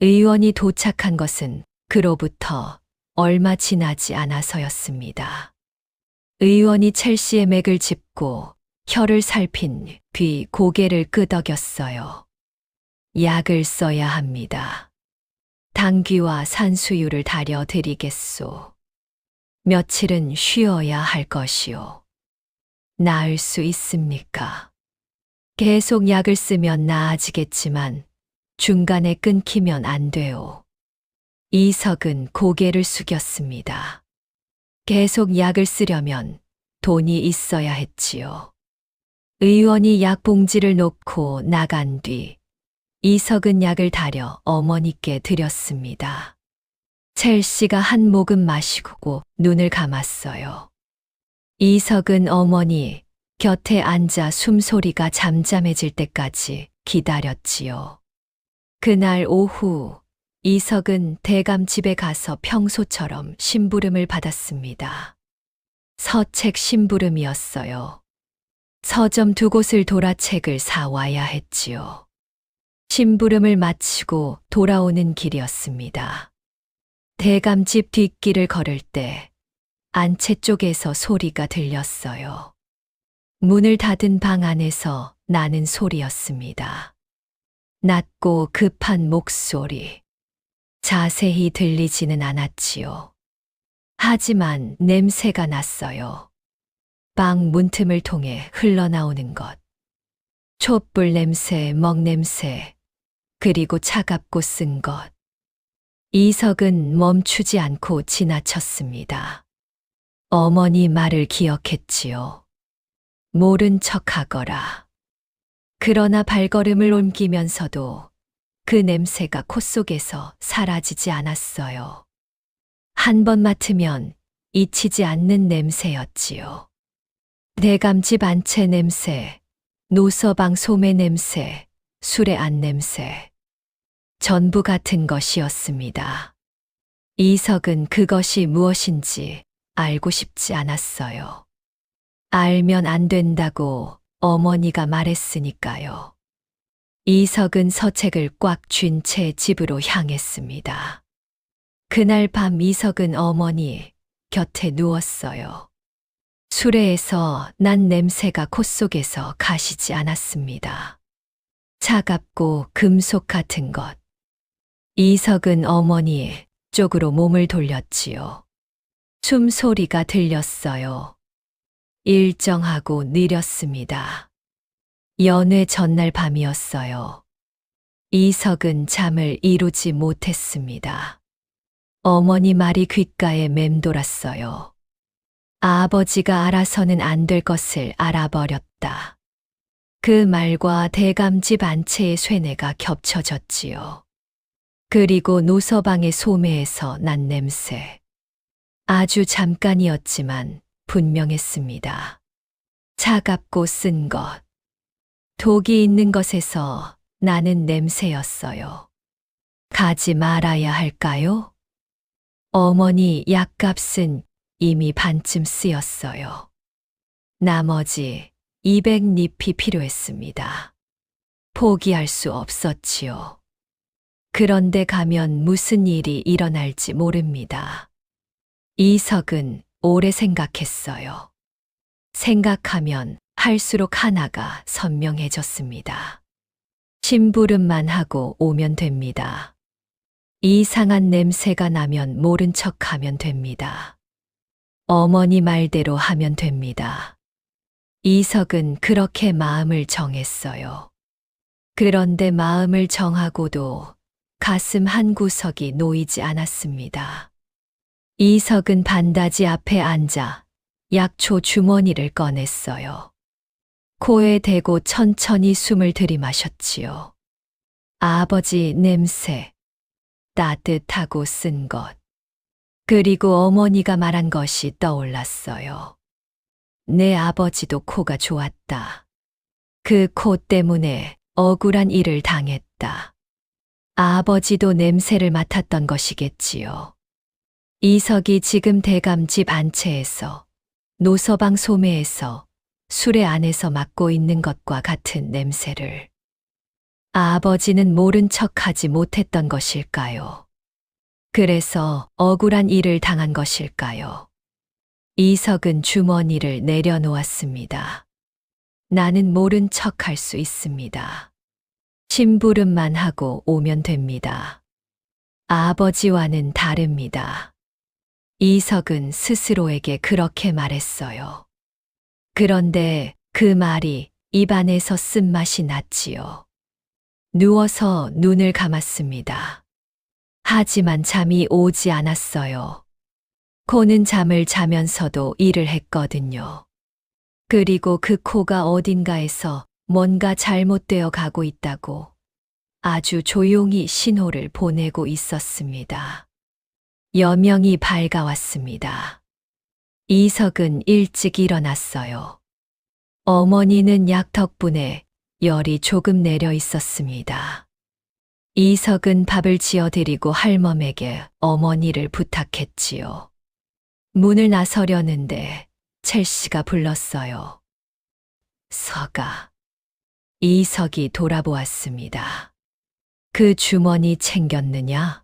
S2: 의원이 도착한 것은 그로부터 얼마 지나지 않아서였습니다. 의원이 첼시의 맥을 짚고 혀를 살핀 뒤 고개를 끄덕였어요. 약을 써야 합니다. 당귀와 산수유를 다려 드리겠소. 며칠은 쉬어야 할 것이오. 나을 수 있습니까? 계속 약을 쓰면 나아지겠지만 중간에 끊기면 안 돼요. 이석은 고개를 숙였습니다. 계속 약을 쓰려면 돈이 있어야 했지요. 의원이 약 봉지를 놓고 나간 뒤 이석은 약을 다려 어머니께 드렸습니다. 첼시가 한 모금 마시고 눈을 감았어요. 이석은 어머니 곁에 앉아 숨소리가 잠잠해질 때까지 기다렸지요. 그날 오후 이석은 대감 집에 가서 평소처럼 심부름을 받았습니다. 서책 심부름이었어요. 서점 2곳을 돌아 책을 사와야 했지요. 심부름을 마치고 돌아오는 길이었습니다. 대감집 뒷길을 걸을 때 안채 쪽에서 소리가 들렸어요. 문을 닫은 방 안에서 나는 소리였습니다. 낮고 급한 목소리. 자세히 들리지는 않았지요. 하지만 냄새가 났어요. 방 문틈을 통해 흘러나오는 것. 촛불 냄새, 먹 냄새, 그리고 차갑고 쓴 것. 이석은 멈추지 않고 지나쳤습니다. 어머니 말을 기억했지요. 모른 척하거라. 그러나 발걸음을 옮기면서도 그 냄새가 콧속에서 사라지지 않았어요. 한 번 맡으면 잊히지 않는 냄새였지요. 대감집 안채 냄새, 노서방 소매 냄새, 술의 안 냄새. 전부 같은 것이었습니다. 이석은 그것이 무엇인지 알고 싶지 않았어요. 알면 안 된다고 어머니가 말했으니까요. 이석은 서책을 꽉 쥔 채 집으로 향했습니다. 그날 밤 이석은 어머니 곁에 누웠어요. 수레에서 난 냄새가 콧속에서 가시지 않았습니다. 차갑고 금속 같은 것. 이석은 어머니 쪽으로 몸을 돌렸지요. 숨소리가 들렸어요. 일정하고 느렸습니다. 연회 전날 밤이었어요. 이석은 잠을 이루지 못했습니다. 어머니 말이 귓가에 맴돌았어요. 아버지가 알아서는 안 될 것을 알아버렸다. 그 말과 대감집 안채의 쇠뇌가 겹쳐졌지요. 그리고 노서방의 소매에서 난 냄새. 아주 잠깐이었지만 분명했습니다. 차갑고 쓴 것. 독이 있는 것에서 나는 냄새였어요. 가지 말아야 할까요? 어머니 약값은 이미 반쯤 쓰였어요. 나머지 200잎이 필요했습니다. 포기할 수 없었지요. 그런데 가면 무슨 일이 일어날지 모릅니다. 이석은 오래 생각했어요. 생각하면 할수록 하나가 선명해졌습니다. 심부름만 하고 오면 됩니다. 이상한 냄새가 나면 모른 척 하면 됩니다. 어머니 말대로 하면 됩니다. 이석은 그렇게 마음을 정했어요. 그런데 마음을 정하고도 가슴 한 구석이 놓이지 않았습니다. 이석은 반다지 앞에 앉아 약초 주머니를 꺼냈어요. 코에 대고 천천히 숨을 들이마셨지요. 아버지 냄새, 따뜻하고 쓴 것. 그리고 어머니가 말한 것이 떠올랐어요. 내 아버지도 코가 좋았다. 그 코 때문에 억울한 일을 당했다. 아버지도 냄새를 맡았던 것이겠지요. 이석이 지금 대감집 안채에서 노서방 소매에서 수레 안에서 맡고 있는 것과 같은 냄새를 아버지는 모른 척하지 못했던 것일까요? 그래서 억울한 일을 당한 것일까요? 이석은 주머니를 내려놓았습니다. 나는 모른 척할 수 있습니다. 심부름만 하고 오면 됩니다. 아버지와는 다릅니다. 이석은 스스로에게 그렇게 말했어요. 그런데 그 말이 입안에서 쓴맛이 났지요. 누워서 눈을 감았습니다. 하지만 잠이 오지 않았어요. 코는 잠을 자면서도 일을 했거든요. 그리고 그 코가 어딘가에서 뭔가 잘못되어 가고 있다고 아주 조용히 신호를 보내고 있었습니다. 여명이 밝아왔습니다. 이석은 일찍 일어났어요. 어머니는 약 덕분에 열이 조금 내려 있었습니다. 이석은 밥을 지어드리고 할멈에게 어머니를 부탁했지요. 문을 나서려는데 첼시가 불렀어요. 서가. 이석이 돌아보았습니다. 그 주머니 챙겼느냐?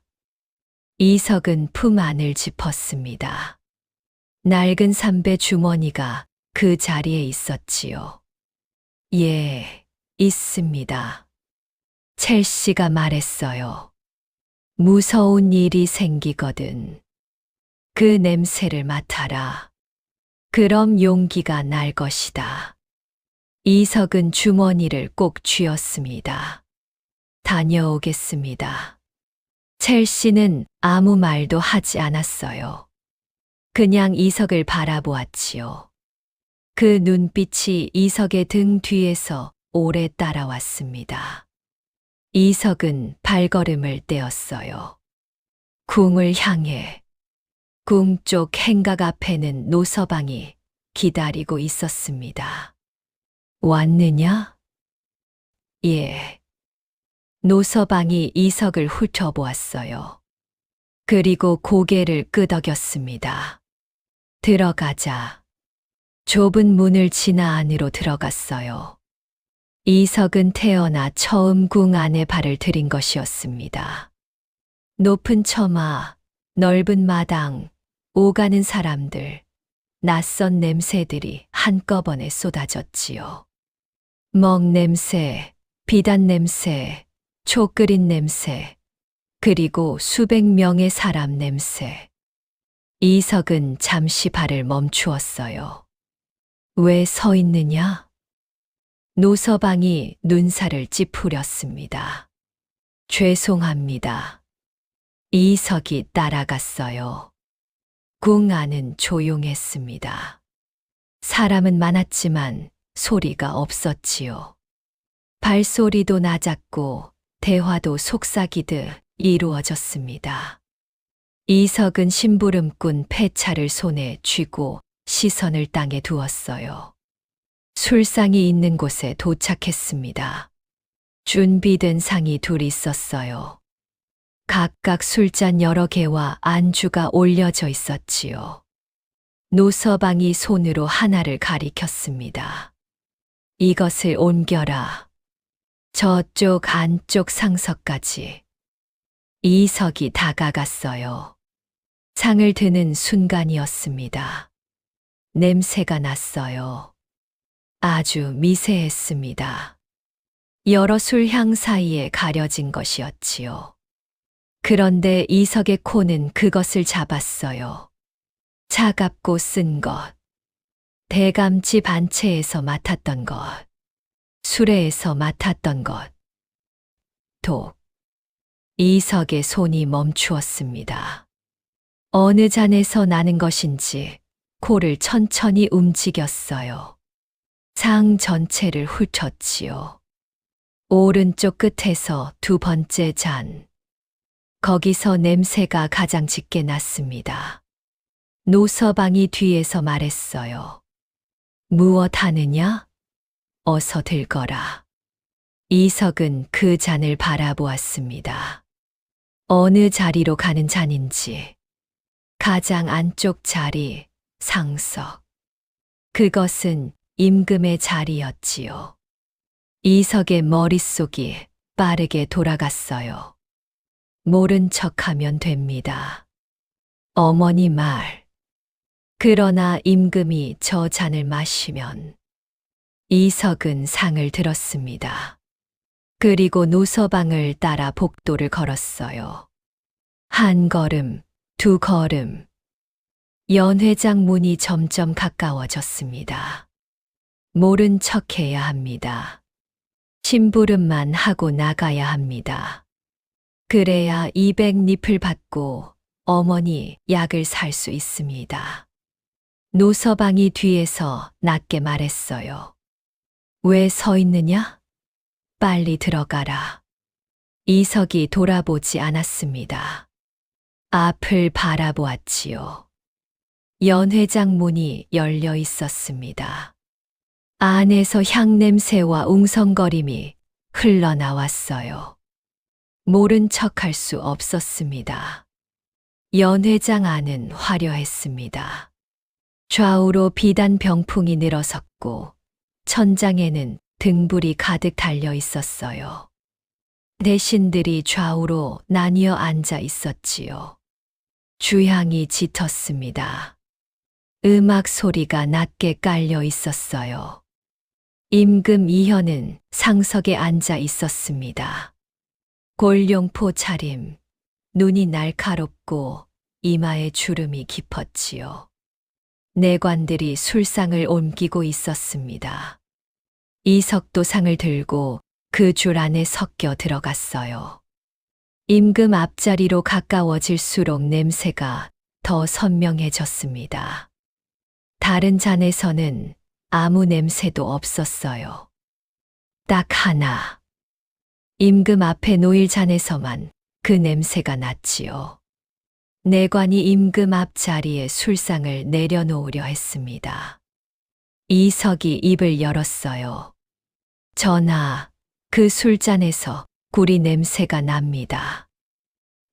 S2: 이석은 품 안을 짚었습니다. 낡은 삼배 주머니가 그 자리에 있었지요. 예, 있습니다. 첼시가 말했어요. 무서운 일이 생기거든. 그 냄새를 맡아라. 그럼 용기가 날 것이다. 이석은 주머니를 꼭 쥐었습니다. 다녀오겠습니다. 첼시는 아무 말도 하지 않았어요. 그냥 이석을 바라보았지요. 그 눈빛이 이석의 등 뒤에서 오래 따라왔습니다. 이석은 발걸음을 떼었어요. 궁을 향해. 궁 쪽 행각 앞에는 노서방이 기다리고 있었습니다. 왔느냐? 예. 노서방이 이석을 훑어보았어요. 그리고 고개를 끄덕였습니다. 들어가자. 좁은 문을 지나 안으로 들어갔어요. 이석은 태어나 처음 궁 안에 발을 들인 것이었습니다. 높은 처마, 넓은 마당, 오가는 사람들, 낯선 냄새들이 한꺼번에 쏟아졌지요. 먹 냄새, 비단 냄새, 초 끓인 냄새, 그리고 수백 명의 사람 냄새. 이석은 잠시 발을 멈추었어요. 왜 서 있느냐? 노서방이 눈살을 찌푸렸습니다. 죄송합니다. 이석이 따라갔어요. 궁 안은 조용했습니다. 사람은 많았지만 소리가 없었지요. 발소리도 낮았고 대화도 속삭이듯 이루어졌습니다. 이석은 심부름꾼 폐차를 손에 쥐고 시선을 땅에 두었어요. 술상이 있는 곳에 도착했습니다. 준비된 상이 둘 있었어요. 각각 술잔 여러 개와 안주가 올려져 있었지요. 노서방이 손으로 하나를 가리켰습니다. 이것을 옮겨라. 저쪽 안쪽 상석까지. 이석이 다가갔어요. 상을 드는 순간이었습니다. 냄새가 났어요. 아주 미세했습니다. 여러 술향 사이에 가려진 것이었지요. 그런데 이석의 코는 그것을 잡았어요. 차갑고 쓴 것. 대감치 반채에서 맡았던 것. 수레에서 맡았던 것. 독. 이석의 손이 멈추었습니다. 어느 잔에서 나는 것인지 코를 천천히 움직였어요. 상 전체를 훑었지요. 오른쪽 끝에서 두 번째 잔. 거기서 냄새가 가장 짙게 났습니다. 노서방이 뒤에서 말했어요. 무엇 하느냐? 어서 들거라. 이석은 그 잔을 바라보았습니다. 어느 자리로 가는 잔인지. 가장 안쪽 자리, 상석. 그것은 임금의 자리였지요. 이석의 머릿속이 빠르게 돌아갔어요. 모른 척하면 됩니다. 어머니 말. 그러나 임금이 저 잔을 마시면. 이석은 상을 들었습니다. 그리고 노서방을 따라 복도를 걸었어요. 한 걸음, 두 걸음. 연회장 문이 점점 가까워졌습니다. 모른 척해야 합니다. 심부름만 하고 나가야 합니다. 그래야 200립을 받고 어머니 약을 살 수 있습니다. 노서방이 뒤에서 낮게 말했어요. 왜 서 있느냐? 빨리 들어가라. 이석이 돌아보지 않았습니다. 앞을 바라보았지요. 연회장 문이 열려 있었습니다. 안에서 향냄새와 웅성거림이 흘러나왔어요. 모른 척할 수 없었습니다. 연회장 안은 화려했습니다. 좌우로 비단 병풍이 늘어섰고 천장에는 등불이 가득 달려 있었어요. 대신들이 좌우로 나뉘어 앉아 있었지요. 주향이 짙었습니다. 음악 소리가 낮게 깔려 있었어요. 임금 이현은 상석에 앉아 있었습니다. 골룡포 차림, 눈이 날카롭고 이마에 주름이 깊었지요. 내관들이 술상을 옮기고 있었습니다. 이석도 상을 들고 그 줄 안에 섞여 들어갔어요. 임금 앞자리로 가까워질수록 냄새가 더 선명해졌습니다. 다른 잔에서는 아무 냄새도 없었어요. 딱 하나. 임금 앞에 놓일 잔에서만 그 냄새가 났지요. 내관이 임금 앞자리에 술상을 내려놓으려 했습니다. 이석이 입을 열었어요. 전하, 그 술잔에서 구리 냄새가 납니다.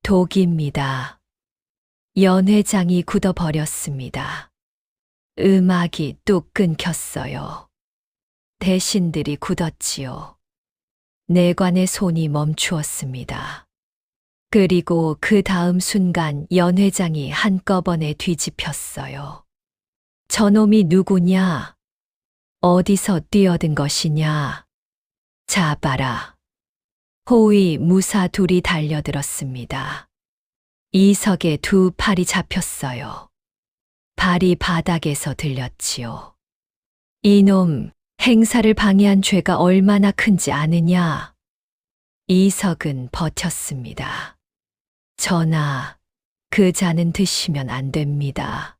S2: 독입니다. 연회장이 굳어버렸습니다. 음악이 뚝 끊겼어요. 대신들이 굳었지요. 내관의 손이 멈추었습니다. 그리고 그 다음 순간 연회장이 한꺼번에 뒤집혔어요. 저놈이 누구냐? 어디서 뛰어든 것이냐? 잡아라. 호위 무사 둘이 달려들었습니다. 이석의 두 팔이 잡혔어요. 발이 바닥에서 들렸지요. 이놈, 행사를 방해한 죄가 얼마나 큰지 아느냐? 이석은 버텼습니다. 전하, 그 잔은 드시면 안 됩니다.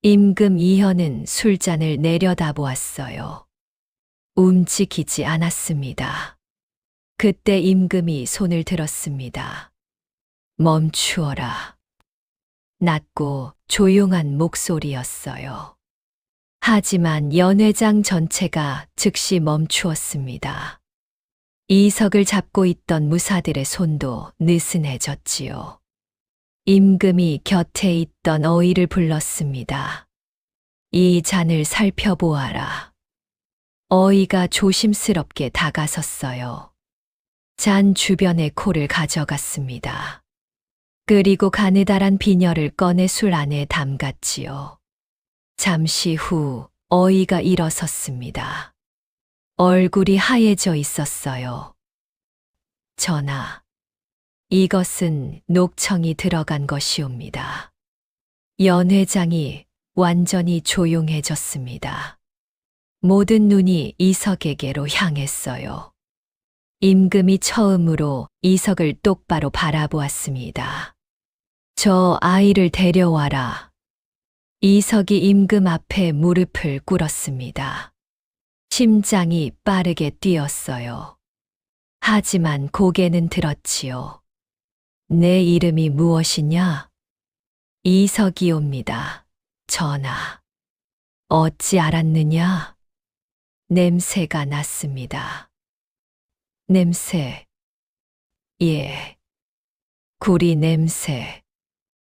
S2: 임금 이현은 술잔을 내려다보았어요. 움직이지 않았습니다. 그때 임금이 손을 들었습니다. 멈추어라. 낮고 조용한 목소리였어요. 하지만 연회장 전체가 즉시 멈추었습니다. 이석을 잡고 있던 무사들의 손도 느슨해졌지요. 임금이 곁에 있던 어의를 불렀습니다. 이 잔을 살펴보아라. 어의가 조심스럽게 다가섰어요. 잔 주변의 콜을 가져갔습니다. 그리고 가느다란 비녀를 꺼내 술 안에 담갔지요. 잠시 후 어의가 일어섰습니다. 얼굴이 하얘져 있었어요. 전하, 이것은 녹청이 들어간 것이옵니다. 연회장이 완전히 조용해졌습니다. 모든 눈이 이석에게로 향했어요. 임금이 처음으로 이석을 똑바로 바라보았습니다. 저 아이를 데려와라. 이석이 임금 앞에 무릎을 꿇었습니다. 심장이 빠르게 뛰었어요. 하지만 고개는 들었지요. 내 이름이 무엇이냐? 이석이옵니다. 전하. 어찌 알았느냐? 냄새가 났습니다. 냄새. 예. 구리 냄새.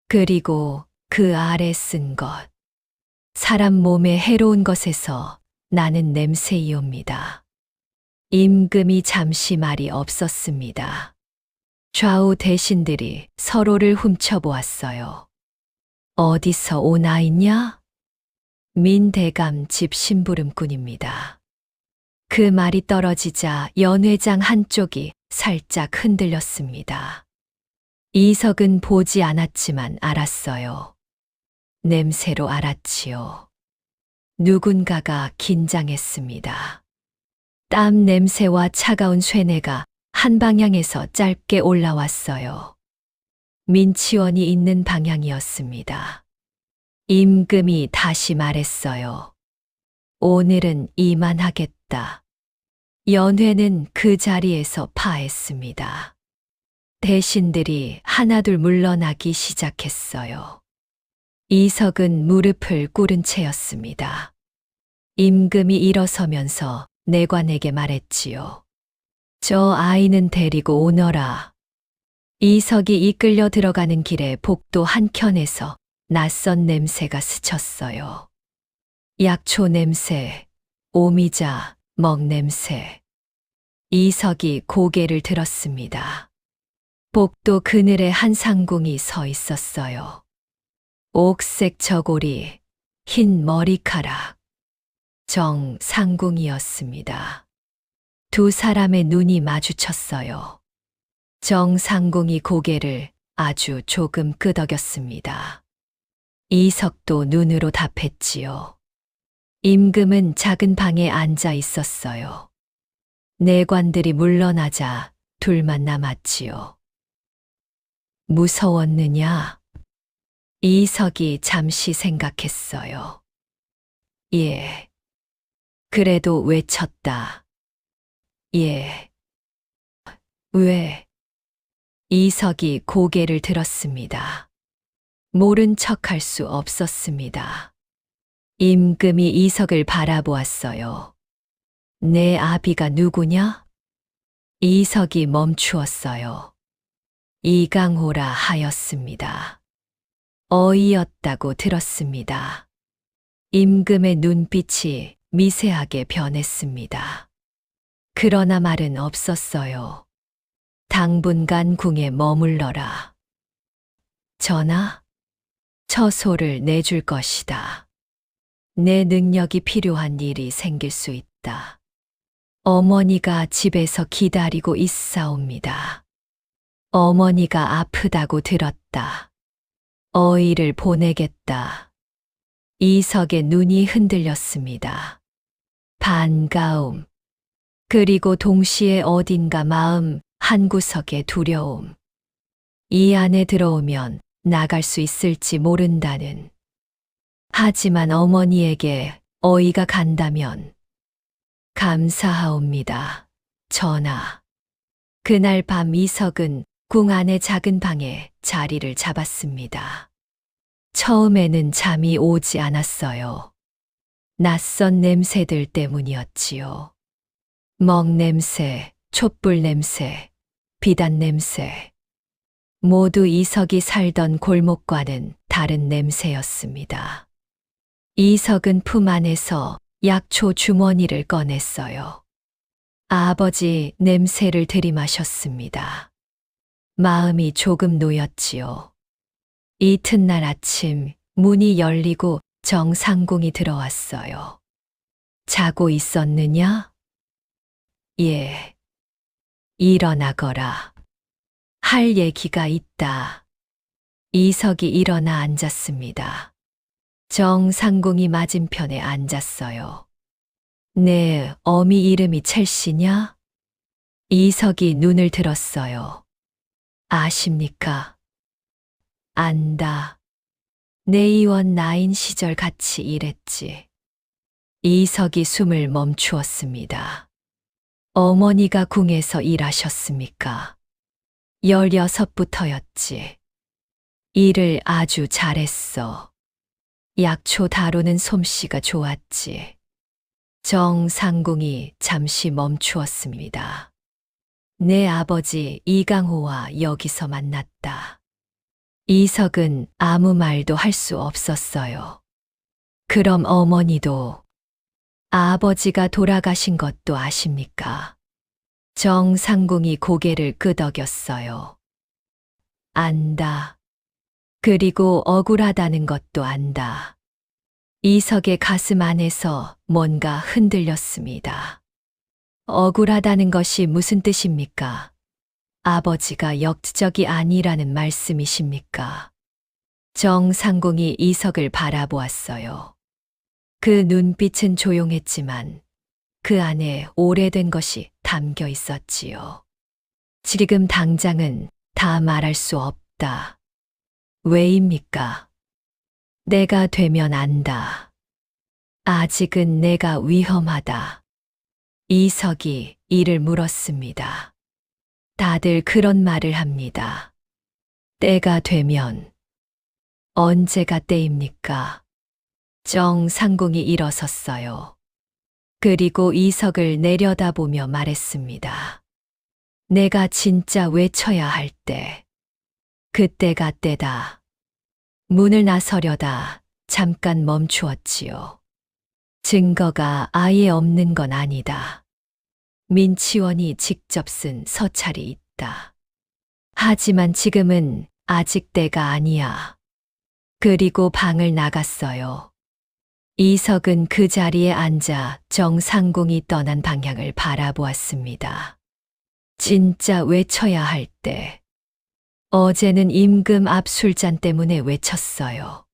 S2: 그리고 그 아래 쓴 것. 사람 몸에 해로운 것에서 나는 냄새이옵니다. 임금이 잠시 말이 없었습니다. 좌우 대신들이 서로를 훔쳐보았어요. 어디서 온 아이냐? 민대감 집 심부름꾼입니다. 그 말이 떨어지자 연회장 한쪽이 살짝 흔들렸습니다. 이석은 보지 않았지만 알았어요. 냄새로 알았지요. 누군가가 긴장했습니다. 땀 냄새와 차가운 쇠뇌가 한 방향에서 짧게 올라왔어요. 민치원이 있는 방향이었습니다. 임금이 다시 말했어요. 오늘은 이만하겠다. 연회는 그 자리에서 파했습니다. 대신들이 하나둘 물러나기 시작했어요. 이석은 무릎을 꿇은 채였습니다. 임금이 일어서면서 내관에게 말했지요. 저 아이는 데리고 오너라. 이석이 이끌려 들어가는 길에 복도 한켠에서 낯선 냄새가 스쳤어요. 약초 냄새, 오미자, 먹 냄새. 이석이 고개를 들었습니다. 복도 그늘에 한 상궁이 서 있었어요. 옥색 저고리, 흰 머리카락. 정상궁이었습니다. 두 사람의 눈이 마주쳤어요. 정상궁이 고개를 아주 조금 끄덕였습니다. 이석도 눈으로 답했지요. 임금은 작은 방에 앉아 있었어요. 내관들이 물러나자 둘만 남았지요. 무서웠느냐? 이석이 잠시 생각했어요. 예. 그래도 외쳤다. 예. 왜? 이석이 고개를 들었습니다. 모른 척할 수 없었습니다. 임금이 이석을 바라보았어요. 내 아비가 누구냐? 이석이 멈추었어요. 이강호라 하였습니다. 어이였다고 들었습니다. 임금의 눈빛이 미세하게 변했습니다. 그러나 말은 없었어요. 당분간 궁에 머물러라. 전하, 처소를 내줄 것이다. 내 능력이 필요한 일이 생길 수 있다. 어머니가 집에서 기다리고 있사옵니다. 어머니가 아프다고 들었다. 어이를 보내겠다. 이석의 눈이 흔들렸습니다. 반가움. 그리고 동시에 어딘가 마음 한구석에 두려움. 이 안에 들어오면 나갈 수 있을지 모른다는. 하지만 어머니에게 어이가 간다면 감사하옵니다. 전하. 그날 밤 이석은 궁 안의 작은 방에 자리를 잡았습니다. 처음에는 잠이 오지 않았어요. 낯선 냄새들 때문이었지요. 먹 냄새, 촛불 냄새, 비단 냄새. 모두 이석이 살던 골목과는 다른 냄새였습니다. 이석은 품 안에서 약초 주머니를 꺼냈어요. 아버지 냄새를 들이마셨습니다. 마음이 조금 놓였지요. 이튿날 아침 문이 열리고 정상궁이 들어왔어요. 자고 있었느냐? 예. 일어나거라. 할 얘기가 있다. 이석이 일어나 앉았습니다. 정상궁이 맞은편에 앉았어요. 네, 어미 이름이 첼시냐? 이석이 눈을 들었어요. 아십니까? 안다. 내의원 나인 시절 같이 일했지. 이석이 숨을 멈추었습니다. 어머니가 궁에서 일하셨습니까? 16부터였지. 일을 아주 잘했어. 약초 다루는 솜씨가 좋았지. 정상궁이 잠시 멈추었습니다. 내 아버지 이강호와 여기서 만났다. 이석은 아무 말도 할 수 없었어요. 그럼 어머니도 아버지가 돌아가신 것도 아십니까? 정상궁이 고개를 끄덕였어요. 안다. 그리고 억울하다는 것도 안다. 이석의 가슴 안에서 뭔가 흔들렸습니다. 억울하다는 것이 무슨 뜻입니까? 아버지가 역적이 아니라는 말씀이십니까? 정상궁이 이석을 바라보았어요. 그 눈빛은 조용했지만 그 안에 오래된 것이 담겨 있었지요. 지금 당장은 다 말할 수 없다. 왜입니까? 내가 되면 안다. 아직은 내가 위험하다. 이석이 이를 물었습니다. 다들 그런 말을 합니다. 때가 되면. 언제가 때입니까? 정상궁이 일어섰어요. 그리고 이석을 내려다보며 말했습니다. 내가 진짜 외쳐야 할 때. 그때가 때다. 문을 나서려다 잠깐 멈추었지요. 증거가 아예 없는 건 아니다. 민치원이 직접 쓴 서찰이 있다. 하지만 지금은 아직 때가 아니야. 그리고 방을 나갔어요. 이석은 그 자리에 앉아 정상궁이 떠난 방향을 바라보았습니다. 진짜 외쳐야 할 때. 어제는 임금 앞 술잔 때문에 외쳤어요.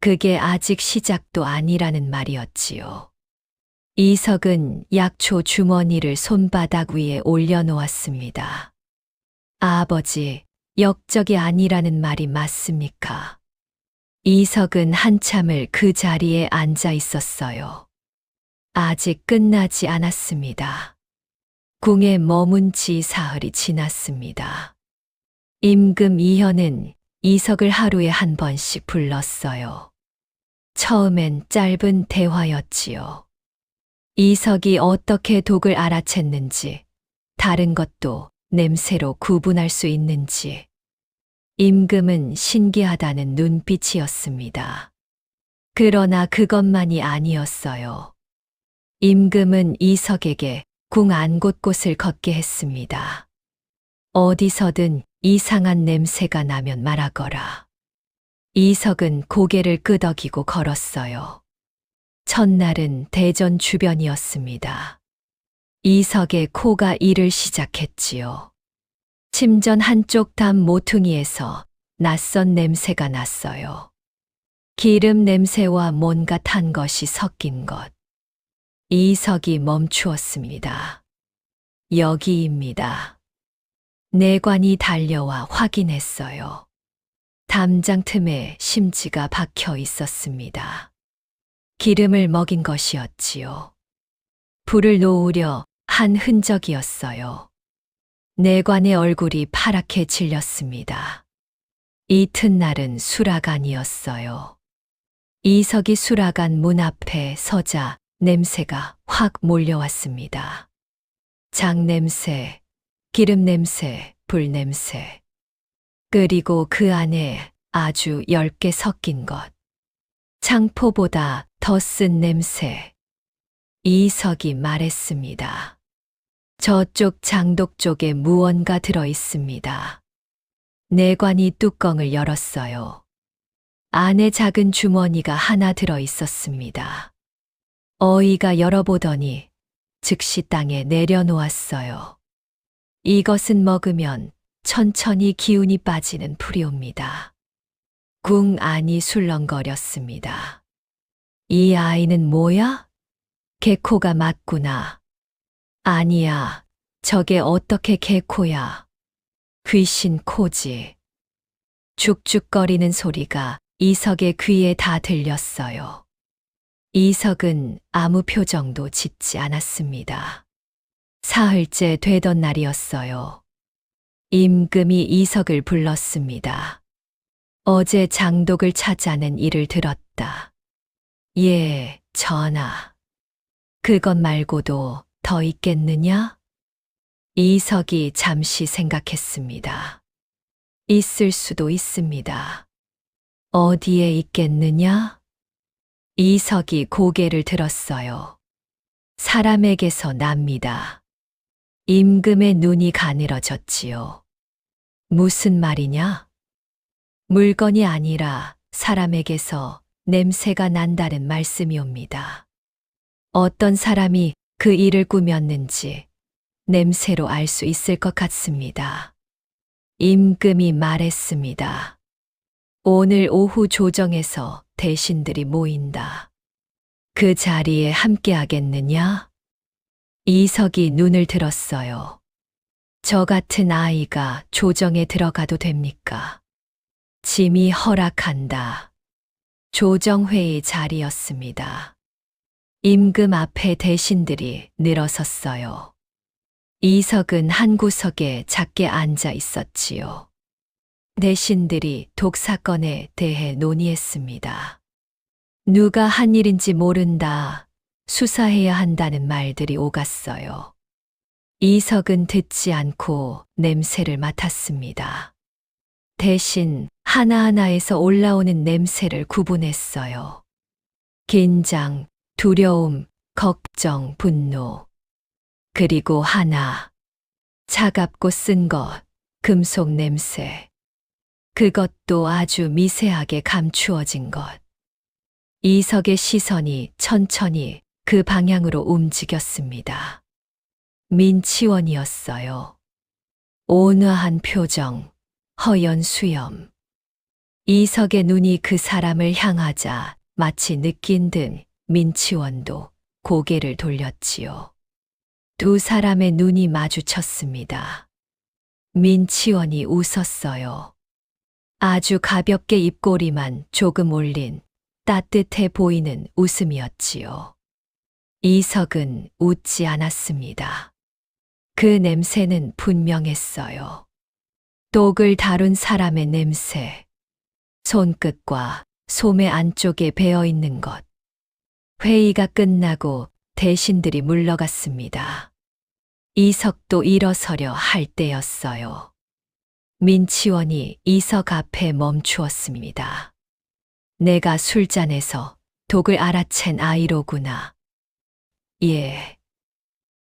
S2: 그게 아직 시작도 아니라는 말이었지요. 이석은 약초 주머니를 손바닥 위에 올려놓았습니다. 아버지, 역적이 아니라는 말이 맞습니까? 이석은 한참을 그 자리에 앉아 있었어요. 아직 끝나지 않았습니다. 궁에 머문 지 사흘이 지났습니다. 임금 이현은 이석을 하루에 한 번씩 불렀어요. 처음엔 짧은 대화였지요. 이석이 어떻게 독을 알아챘는지, 다른 것도 냄새로 구분할 수 있는지, 임금은 신기하다는 눈빛이었습니다. 그러나 그것만이 아니었어요. 임금은 이석에게 궁 안 곳곳을 걷게 했습니다. 어디서든 이상한 냄새가 나면 말하거라. 이석은 고개를 끄덕이고 걸었어요. 첫날은 대전 주변이었습니다. 이석의 코가 일을 시작했지요. 침전 한쪽 담 모퉁이에서 낯선 냄새가 났어요. 기름 냄새와 뭔가 탄 것이 섞인 것. 이석이 멈추었습니다. 여기입니다. 내관이 달려와 확인했어요. 담장 틈에 심지가 박혀 있었습니다. 기름을 먹인 것이었지요. 불을 놓으려 한 흔적이었어요. 내관의 얼굴이 파랗게 질렸습니다. 이튿날은 수라간이었어요. 이석이 수라간 문 앞에 서자 냄새가 확 몰려왔습니다. 장냄새, 기름냄새, 불냄새. 그리고 그 안에 아주 엷게 섞인 것. 창포보다 더 쓴 냄새. 이석이 말했습니다. 저쪽 장독 쪽에 무언가 들어 있습니다. 내관이 뚜껑을 열었어요. 안에 작은 주머니가 하나 들어 있었습니다. 어이가 열어보더니 즉시 땅에 내려놓았어요. 이것은 먹으면 천천히 기운이 빠지는 풀이옵니다. 궁 안이 술렁거렸습니다. 이 아이는 뭐야? 개코가 맞구나. 아니야, 저게 어떻게 개코야? 귀신 코지. 죽죽거리는 소리가 이석의 귀에 다 들렸어요. 이석은 아무 표정도 짓지 않았습니다. 사흘째 되던 날이었어요. 임금이 이석을 불렀습니다. 어제 장독을 찾아낸 일을 들었다. 예, 전하. 그것 말고도 더 있겠느냐? 이석이 잠시 생각했습니다. 있을 수도 있습니다. 어디에 있겠느냐? 이석이 고개를 들었어요. 사람에게서 납니다. 임금의 눈이 가늘어졌지요. 무슨 말이냐? 물건이 아니라 사람에게서 냄새가 난다는 말씀이옵니다. 어떤 사람이 그 일을 꾸몄는지 냄새로 알 수 있을 것 같습니다. 임금이 말했습니다. 오늘 오후 조정에서 대신들이 모인다. 그 자리에 함께 하겠느냐? 이석이 눈을 들었어요. 저 같은 아이가 조정에 들어가도 됩니까? 짐이 허락한다. 조정회의 자리였습니다. 임금 앞에 대신들이 늘어섰어요. 이석은 한 구석에 작게 앉아 있었지요. 대신들이 독 사건에 대해 논의했습니다. 누가 한 일인지 모른다. 수사해야 한다는 말들이 오갔어요. 이석은 듣지 않고 냄새를 맡았습니다. 대신 하나하나에서 올라오는 냄새를 구분했어요. 긴장, 두려움, 걱정, 분노. 그리고 하나. 차갑고 쓴 것, 금속 냄새. 그것도 아주 미세하게 감추어진 것. 이석의 시선이 천천히 그 방향으로 움직였습니다. 민치원이었어요. 온화한 표정, 허연 수염. 이석의 눈이 그 사람을 향하자 마치 느낀 듯 민치원도 고개를 돌렸지요. 두 사람의 눈이 마주쳤습니다. 민치원이 웃었어요. 아주 가볍게 입꼬리만 조금 올린 따뜻해 보이는 웃음이었지요. 이석은 웃지 않았습니다. 그 냄새는 분명했어요. 독을 다룬 사람의 냄새. 손끝과 소매 안쪽에 배어 있는 것. 회의가 끝나고 대신들이 물러갔습니다. 이석도 일어서려 할 때였어요. 민치원이 이석 앞에 멈추었습니다. 내가 술잔에서 독을 알아챈 아이로구나. 예.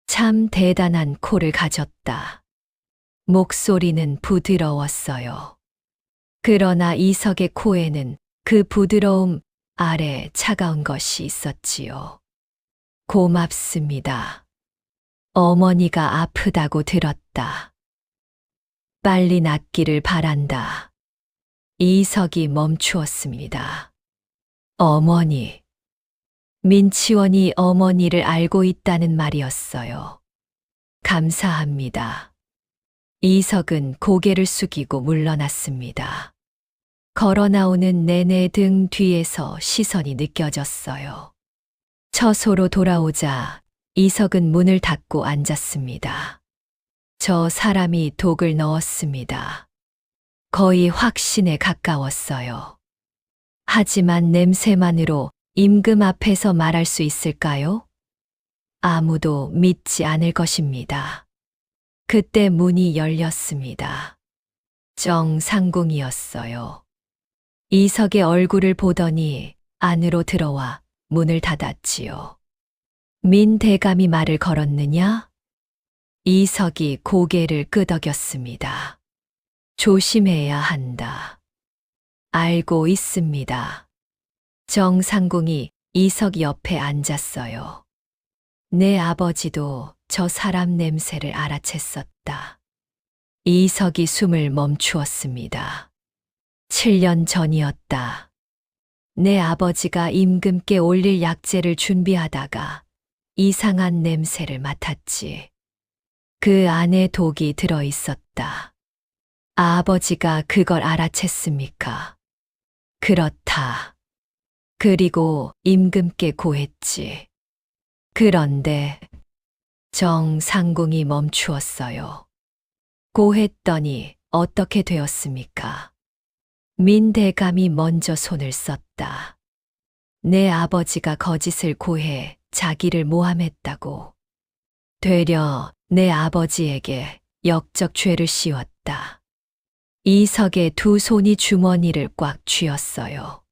S2: 참 대단한 코를 가졌다. 목소리는 부드러웠어요. 그러나 이석의 코에는 그 부드러움 아래 차가운 것이 있었지요. 고맙습니다. 어머니가 아프다고 들었다. 빨리 낫기를 바란다. 이석이 멈추었습니다. 어머니. 민치원이 어머니를 알고 있다는 말이었어요. 감사합니다. 이석은 고개를 숙이고 물러났습니다. 걸어 나오는 내내 등 뒤에서 시선이 느껴졌어요. 처소로 돌아오자 이석은 문을 닫고 앉았습니다. 저 사람이 독을 넣었습니다. 거의 확신에 가까웠어요. 하지만 냄새만으로 임금 앞에서 말할 수 있을까요? 아무도 믿지 않을 것입니다. 그때 문이 열렸습니다. 정상궁이었어요. 이석의 얼굴을 보더니 안으로 들어와 문을 닫았지요. 민 대감이 말을 걸었느냐? 이석이 고개를 끄덕였습니다. 조심해야 한다. 알고 있습니다. 정상궁이 이석 옆에 앉았어요. 내 아버지도 저 사람 냄새를 알아챘었다. 이석이 숨을 멈추었습니다. 7년 전이었다. 내 아버지가 임금께 올릴 약재를 준비하다가 이상한 냄새를 맡았지. 그 안에 독이 들어 있었다. 아버지가 그걸 알아챘습니까? 그렇다. 그리고 임금께 고했지. 그런데 정상궁이 멈추었어요. 고했더니 어떻게 되었습니까? 민 대감이 먼저 손을 썼다. 내 아버지가 거짓을 고해 자기를 모함했다고. 되려 내 아버지에게 역적 죄를 씌웠다. 이석의 두 손이 주머니를 꽉 쥐었어요.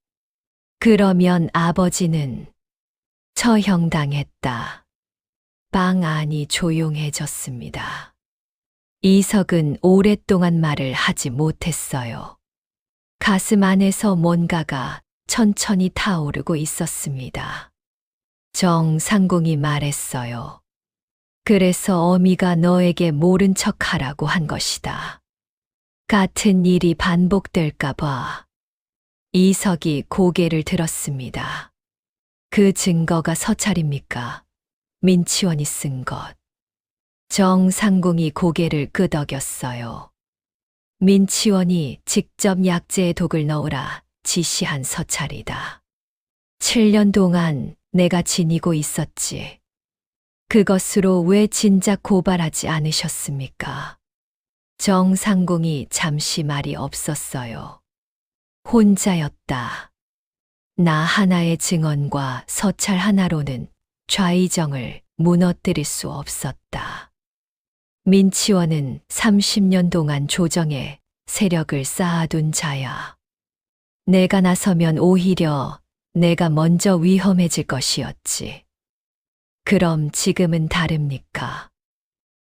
S2: 그러면 아버지는 처형당했다. 방 안이 조용해졌습니다. 이석은 오랫동안 말을 하지 못했어요. 가슴 안에서 뭔가가 천천히 타오르고 있었습니다. 정상궁이 말했어요. 그래서 어미가 너에게 모른 척하라고 한 것이다. 같은 일이 반복될까 봐. 이석이 고개를 들었습니다. 그 증거가 서찰입니까? 민치원이 쓴 것. 정상궁이 고개를 끄덕였어요. 민치원이 직접 약재에 독을 넣으라 지시한 서찰이다. 7년 동안 내가 지니고 있었지. 그것으로 왜 진작 고발하지 않으셨습니까? 정상궁이 잠시 말이 없었어요. 혼자였다. 나 하나의 증언과 서찰 하나로는 좌의정을 무너뜨릴 수 없었다. 민치원은 30년 동안 조정에 세력을 쌓아둔 자야. 내가 나서면 오히려 내가 먼저 위험해질 것이었지. 그럼 지금은 다릅니까?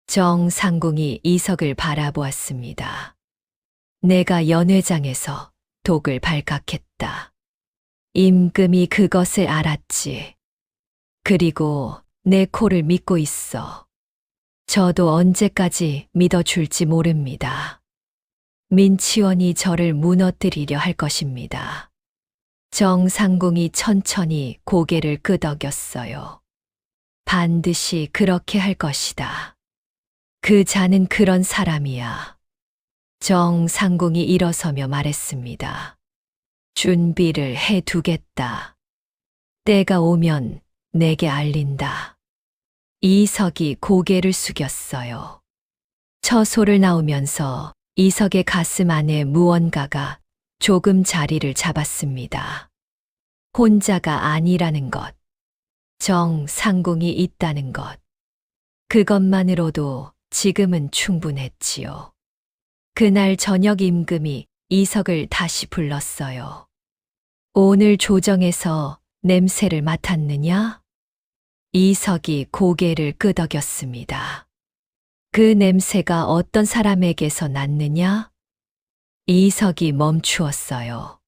S2: 정상궁이 이석을 바라보았습니다. 내가 연회장에서 독을 발각했다. 임금이 그것을 알았지. 그리고 내 코를 믿고 있어. 저도 언제까지 믿어줄지 모릅니다. 민치원이 저를 무너뜨리려 할 것입니다. 정상궁이 천천히 고개를 끄덕였어요. 반드시 그렇게 할 것이다. 그 자는 그런 사람이야. 정상궁이 일어서며 말했습니다. 준비를 해 두겠다. 때가 오면 내게 알린다. 이석이 고개를 숙였어요. 처소를 나오면서 이석의 가슴 안에 무언가가 조금 자리를 잡았습니다. 혼자가 아니라는 것. 정상궁이 있다는 것. 그것만으로도 지금은 충분했지요. 그날 저녁 임금이 이석을 다시 불렀어요. 오늘 조정에서 냄새를 맡았느냐? 이석이 고개를 끄덕였습니다. 그 냄새가 어떤 사람에게서 났느냐? 이석이 멈추었어요.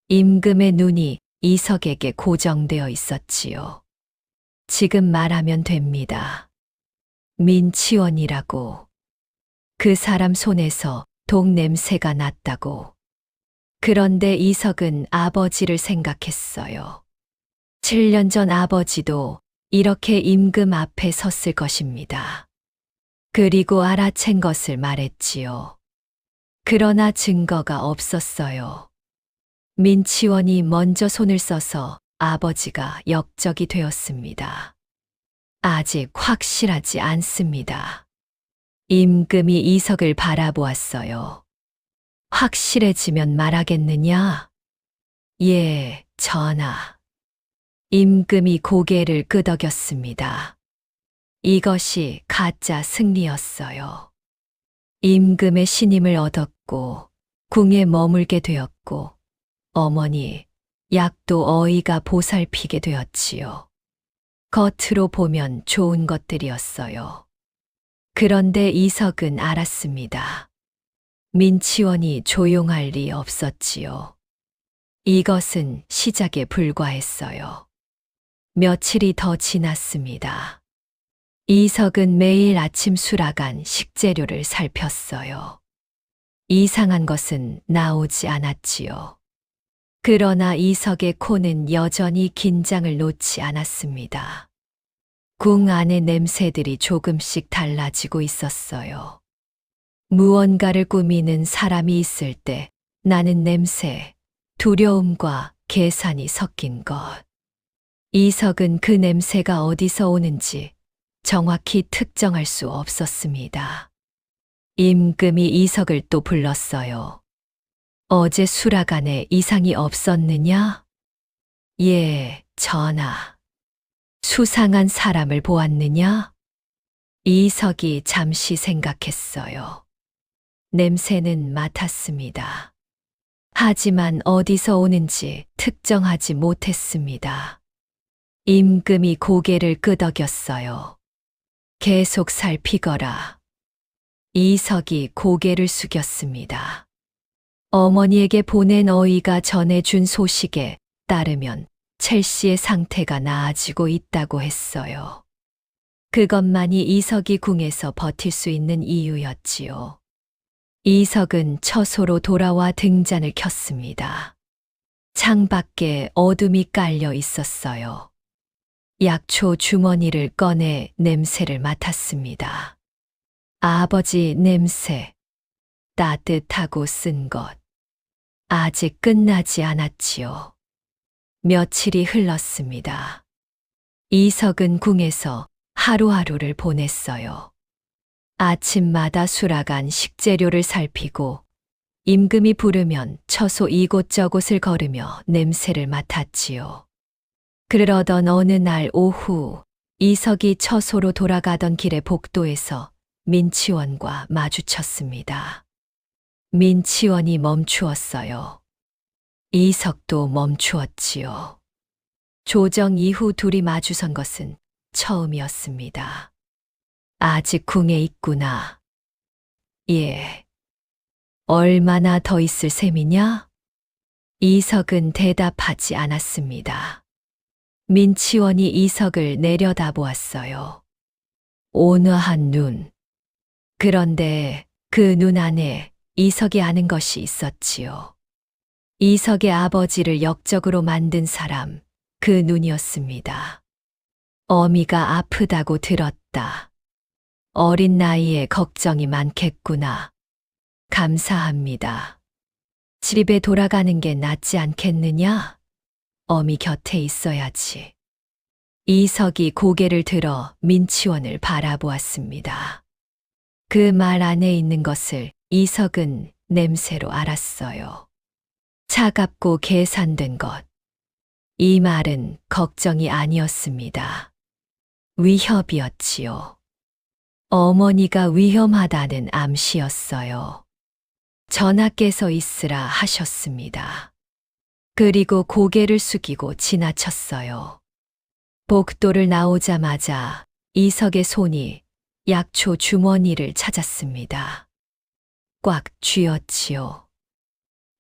S2: 임금의 눈이 이석에게 고정되어 있었지요. 지금 말하면 됩니다. 민치원이라고. 그 사람 손에서 독 냄새가 났다고. 그런데 이석은 아버지를 생각했어요. 7년 전 아버지도 이렇게 임금 앞에 섰을 것입니다. 그리고 알아챈 것을 말했지요. 그러나 증거가 없었어요. 민치원이 먼저 손을 써서 아버지가 역적이 되었습니다. 아직 확실하지 않습니다. 임금이 이석을 바라보았어요. 확실해지면 말하겠느냐? 예, 전하. 임금이 고개를 끄덕였습니다. 이것이 가짜 승리였어요. 임금의 신임을 얻었고 궁에 머물게 되었고 어머니, 약도 어이가 보살피게 되었지요. 겉으로 보면 좋은 것들이었어요. 그런데 이석은 알았습니다. 민치원이 조용할 리 없었지요. 이것은 시작에 불과했어요. 며칠이 더 지났습니다. 이석은 매일 아침 수라간 식재료를 살폈어요. 이상한 것은 나오지 않았지요. 그러나 이석의 코는 여전히 긴장을 놓지 않았습니다. 궁 안의 냄새들이 조금씩 달라지고 있었어요. 무언가를 꾸미는 사람이 있을 때 나는 냄새, 두려움과 계산이 섞인 것. 이석은 그 냄새가 어디서 오는지 정확히 특정할 수 없었습니다. 임금이 이석을 또 불렀어요. 어제 수라간에 이상이 없었느냐? 예, 전하. 수상한 사람을 보았느냐? 이석이 잠시 생각했어요. 냄새는 맡았습니다. 하지만 어디서 오는지 특정하지 못했습니다. 임금이 고개를 끄덕였어요. 계속 살피거라. 이석이 고개를 숙였습니다. 어머니에게 보낸 어이가 전해준 소식에 따르면 첼시의 상태가 나아지고 있다고 했어요. 그것만이 이석이 궁에서 버틸 수 있는 이유였지요. 이석은 처소로 돌아와 등잔을 켰습니다. 창밖에 어둠이 깔려 있었어요. 약초 주머니를 꺼내 냄새를 맡았습니다. 아버지 냄새. 따뜻하고 쓴 것. 아직 끝나지 않았지요. 며칠이 흘렀습니다. 이석은 궁에서 하루하루를 보냈어요. 아침마다 수라간 식재료를 살피고 임금이 부르면 처소 이곳저곳을 걸으며 냄새를 맡았지요. 그러던 어느 날 오후 이석이 처소로 돌아가던 길의 복도에서 민치원과 마주쳤습니다. 민치원이 멈추었어요. 이석도 멈추었지요. 조정 이후 둘이 마주선 것은 처음이었습니다. 아직 궁에 있구나. 예. 얼마나 더 있을 셈이냐? 이석은 대답하지 않았습니다. 민치원이 이석을 내려다보았어요. 온화한 눈. 그런데 그 눈 안에 이석이 아는 것이 있었지요. 이석의 아버지를 역적으로 만든 사람, 그 눈이었습니다. 어미가 아프다고 들었다. 어린 나이에 걱정이 많겠구나. 감사합니다. 집에 돌아가는 게 낫지 않겠느냐? 어미 곁에 있어야지. 이석이 고개를 들어 민치원을 바라보았습니다. 그 말 안에 있는 것을 이석은 냄새로 알았어요. 차갑고 계산된 것. 이 말은 걱정이 아니었습니다. 위협이었지요. 어머니가 위험하다는 암시였어요. 전하께서 있으라 하셨습니다. 그리고 고개를 숙이고 지나쳤어요. 복도를 나오자마자 이석의 손이 약초 주머니를 찾았습니다. 꽉 쥐었지요.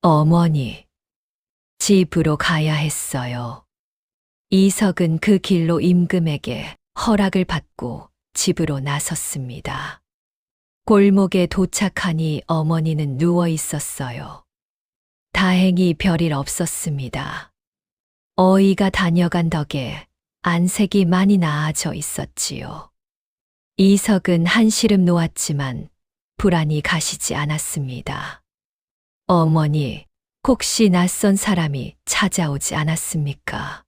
S2: 어머니, 집으로 가야 했어요. 이석은 그 길로 임금에게 허락을 받고 집으로 나섰습니다. 골목에 도착하니 어머니는 누워 있었어요. 다행히 별일 없었습니다. 어이가 다녀간 덕에 안색이 많이 나아져 있었지요. 이석은 한시름 놓았지만 불안이 가시지 않았습니다. 어머니, 혹시 낯선 사람이 찾아오지 않았습니까?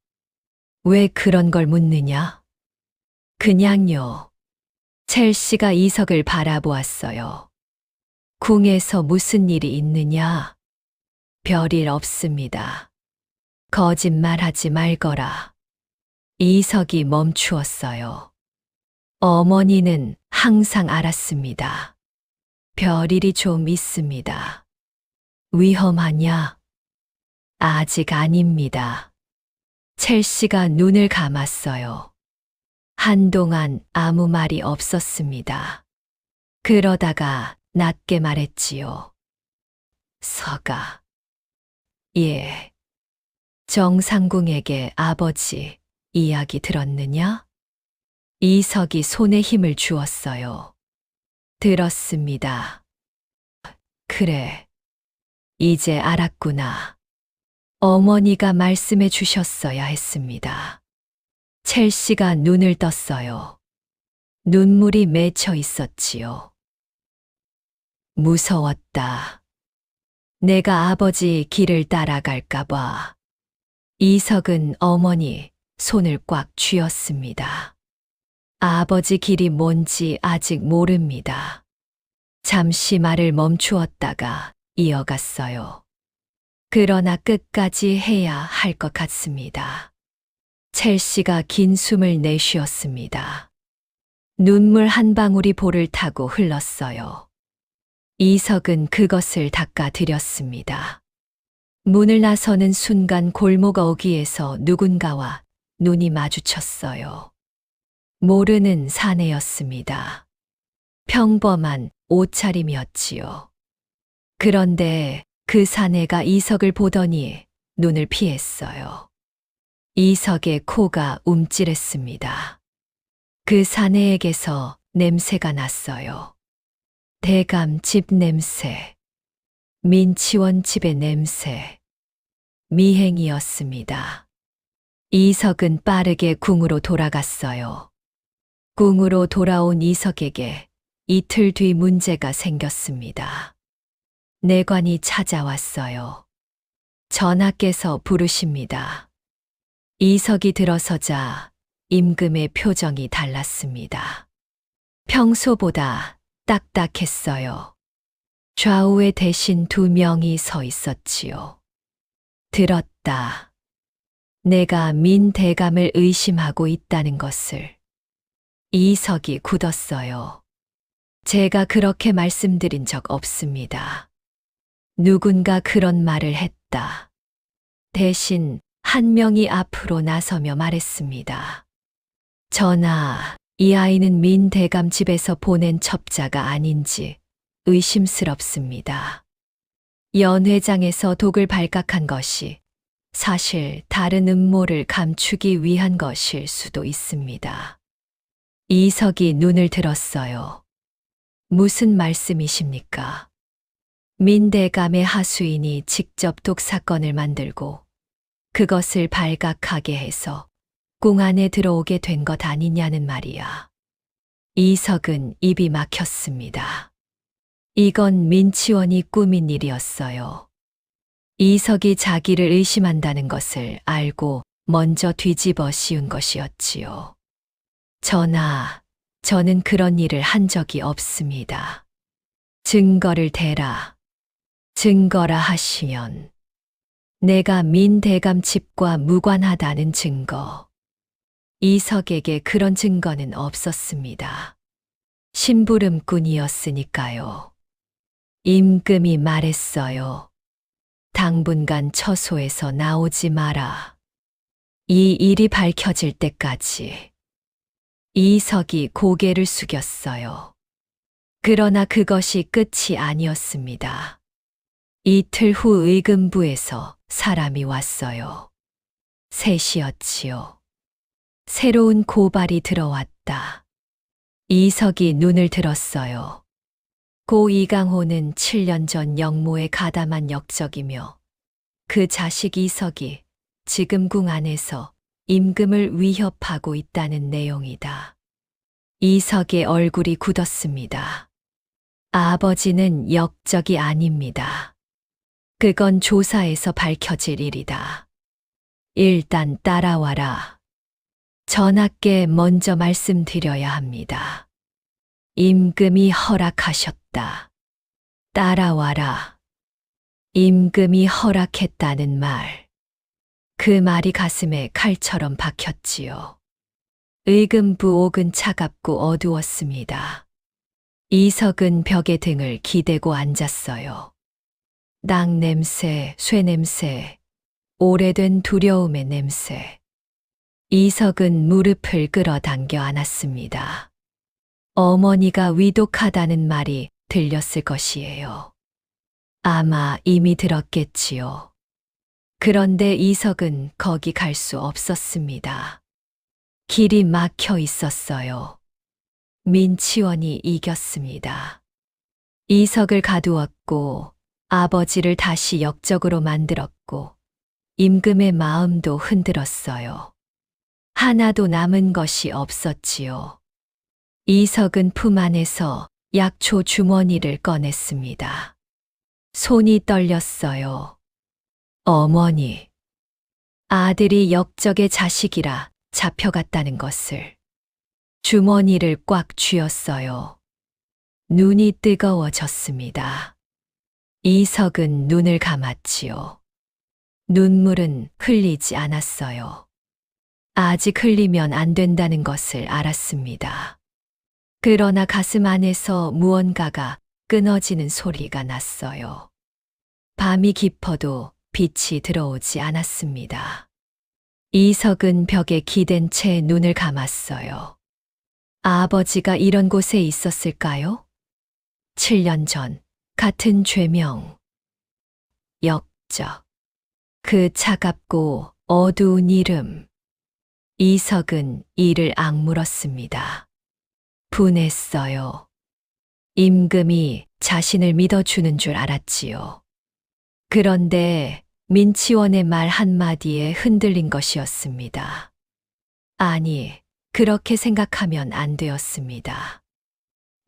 S2: 왜 그런 걸 묻느냐? 그냥요. 첼시가 이석을 바라보았어요. 궁에서 무슨 일이 있느냐? 별일 없습니다. 거짓말하지 말거라. 이석이 멈추었어요. 어머니는 항상 알았습니다. 별일이 좀 있습니다. 위험하냐? 아직 아닙니다. 첼시가 눈을 감았어요. 한동안 아무 말이 없었습니다. 그러다가 낮게 말했지요. 서가. 예. 정상궁에게 아버지 이야기 들었느냐? 이석이 손에 힘을 주었어요. 들었습니다. 그래. 이제 알았구나. 어머니가 말씀해 주셨어야 했습니다. 첼시가 눈을 떴어요. 눈물이 맺혀 있었지요. 무서웠다. 내가 아버지 길을 따라갈까봐. 이석은 어머니 손을 꽉 쥐었습니다. 아버지 길이 뭔지 아직 모릅니다. 잠시 말을 멈추었다가 이어갔어요. 그러나 끝까지 해야 할 것 같습니다. 첼시가 긴 숨을 내쉬었습니다. 눈물 한 방울이 볼을 타고 흘렀어요. 이석은 그것을 닦아드렸습니다. 문을 나서는 순간 골목 어귀에서 누군가와 눈이 마주쳤어요. 모르는 사내였습니다. 평범한 옷차림이었지요. 그런데 그 사내가 이석을 보더니 눈을 피했어요. 이석의 코가 움찔했습니다. 그 사내에게서 냄새가 났어요. 대감 집 냄새, 민치원 집의 냄새, 미행이었습니다. 이석은 빠르게 궁으로 돌아갔어요. 궁으로 돌아온 이석에게 이틀 뒤 문제가 생겼습니다. 내관이 찾아왔어요. 전하께서 부르십니다. 이석이 들어서자 임금의 표정이 달랐습니다. 평소보다 딱딱했어요. 좌우에 대신 2명이 서 있었지요. 들었다. 내가 민 대감을 의심하고 있다는 것을. 이석이 굳었어요. 제가 그렇게 말씀드린 적 없습니다. 누군가 그런 말을 했다. 대신 한 명이 앞으로 나서며 말했습니다. 전하, 이 아이는 민 대감 집에서 보낸 첩자가 아닌지 의심스럽습니다. 연회장에서 독을 발각한 것이 사실 다른 음모를 감추기 위한 것일 수도 있습니다. 이석이 눈을 들었어요. 무슨 말씀이십니까? 민대감의 하수인이 직접 독사건을 만들고 그것을 발각하게 해서 국궁 안에 들어오게 된 것 아니냐는 말이야. 이석은 입이 막혔습니다. 이건 민치원이 꾸민 일이었어요. 이석이 자기를 의심한다는 것을 알고 먼저 뒤집어 씌운 것이었지요. 전하, 저는 그런 일을 한 적이 없습니다. 증거를 대라. 증거라 하시면 내가 민대감 집과 무관하다는 증거. 이석에게 그런 증거는 없었습니다. 심부름꾼이었으니까요. 임금이 말했어요. 당분간 처소에서 나오지 마라. 이 일이 밝혀질 때까지. 이석이 고개를 숙였어요. 그러나 그것이 끝이 아니었습니다. 이틀 후 의금부에서 사람이 왔어요. 셋이었지요. 새로운 고발이 들어왔다. 이석이 눈을 들었어요. 고 이강호는 7년 전 영모에 가담한 역적이며 그 자식 이석이 지금 궁 안에서 임금을 위협하고 있다는 내용이다. 이석의 얼굴이 굳었습니다. 아버지는 역적이 아닙니다. 그건 조사에서 밝혀질 일이다. 일단 따라와라. 전하께 먼저 말씀드려야 합니다. 임금이 허락하셨다. 따라와라. 임금이 허락했다는 말. 그 말이 가슴에 칼처럼 박혔지요. 의금부 옥은 차갑고 어두웠습니다. 이석은 벽에 등을 기대고 앉았어요. 낙 냄새, 쇠 냄새, 오래된 두려움의 냄새. 이석은 무릎을 끌어당겨 안았습니다. 어머니가 위독하다는 말이 들렸을 것이에요. 아마 이미 들었겠지요. 그런데 이석은 거기 갈 수 없었습니다. 길이 막혀 있었어요. 민치원이 이겼습니다. 이석을 가두었고 아버지를 다시 역적으로 만들었고 임금의 마음도 흔들었어요. 하나도 남은 것이 없었지요. 이석은 품 안에서 약초 주머니를 꺼냈습니다. 손이 떨렸어요. 어머니, 아들이 역적의 자식이라 잡혀갔다는 것을. 주머니를 꽉 쥐었어요. 눈이 뜨거워졌습니다. 이석은 눈을 감았지요. 눈물은 흘리지 않았어요. 아직 흘리면 안 된다는 것을 알았습니다. 그러나 가슴 안에서 무언가가 끊어지는 소리가 났어요. 밤이 깊어도 빛이 들어오지 않았습니다. 이석은 벽에 기댄 채 눈을 감았어요. 아버지가 이런 곳에 있었을까요? 7년 전 같은 죄명. 역적. 그 차갑고 어두운 이름. 이석은 이를 악물었습니다. 분했어요. 임금이 자신을 믿어주는 줄 알았지요. 그런데 민치원의 말 한마디에 흔들린 것이었습니다. 아니, 그렇게 생각하면 안 되었습니다.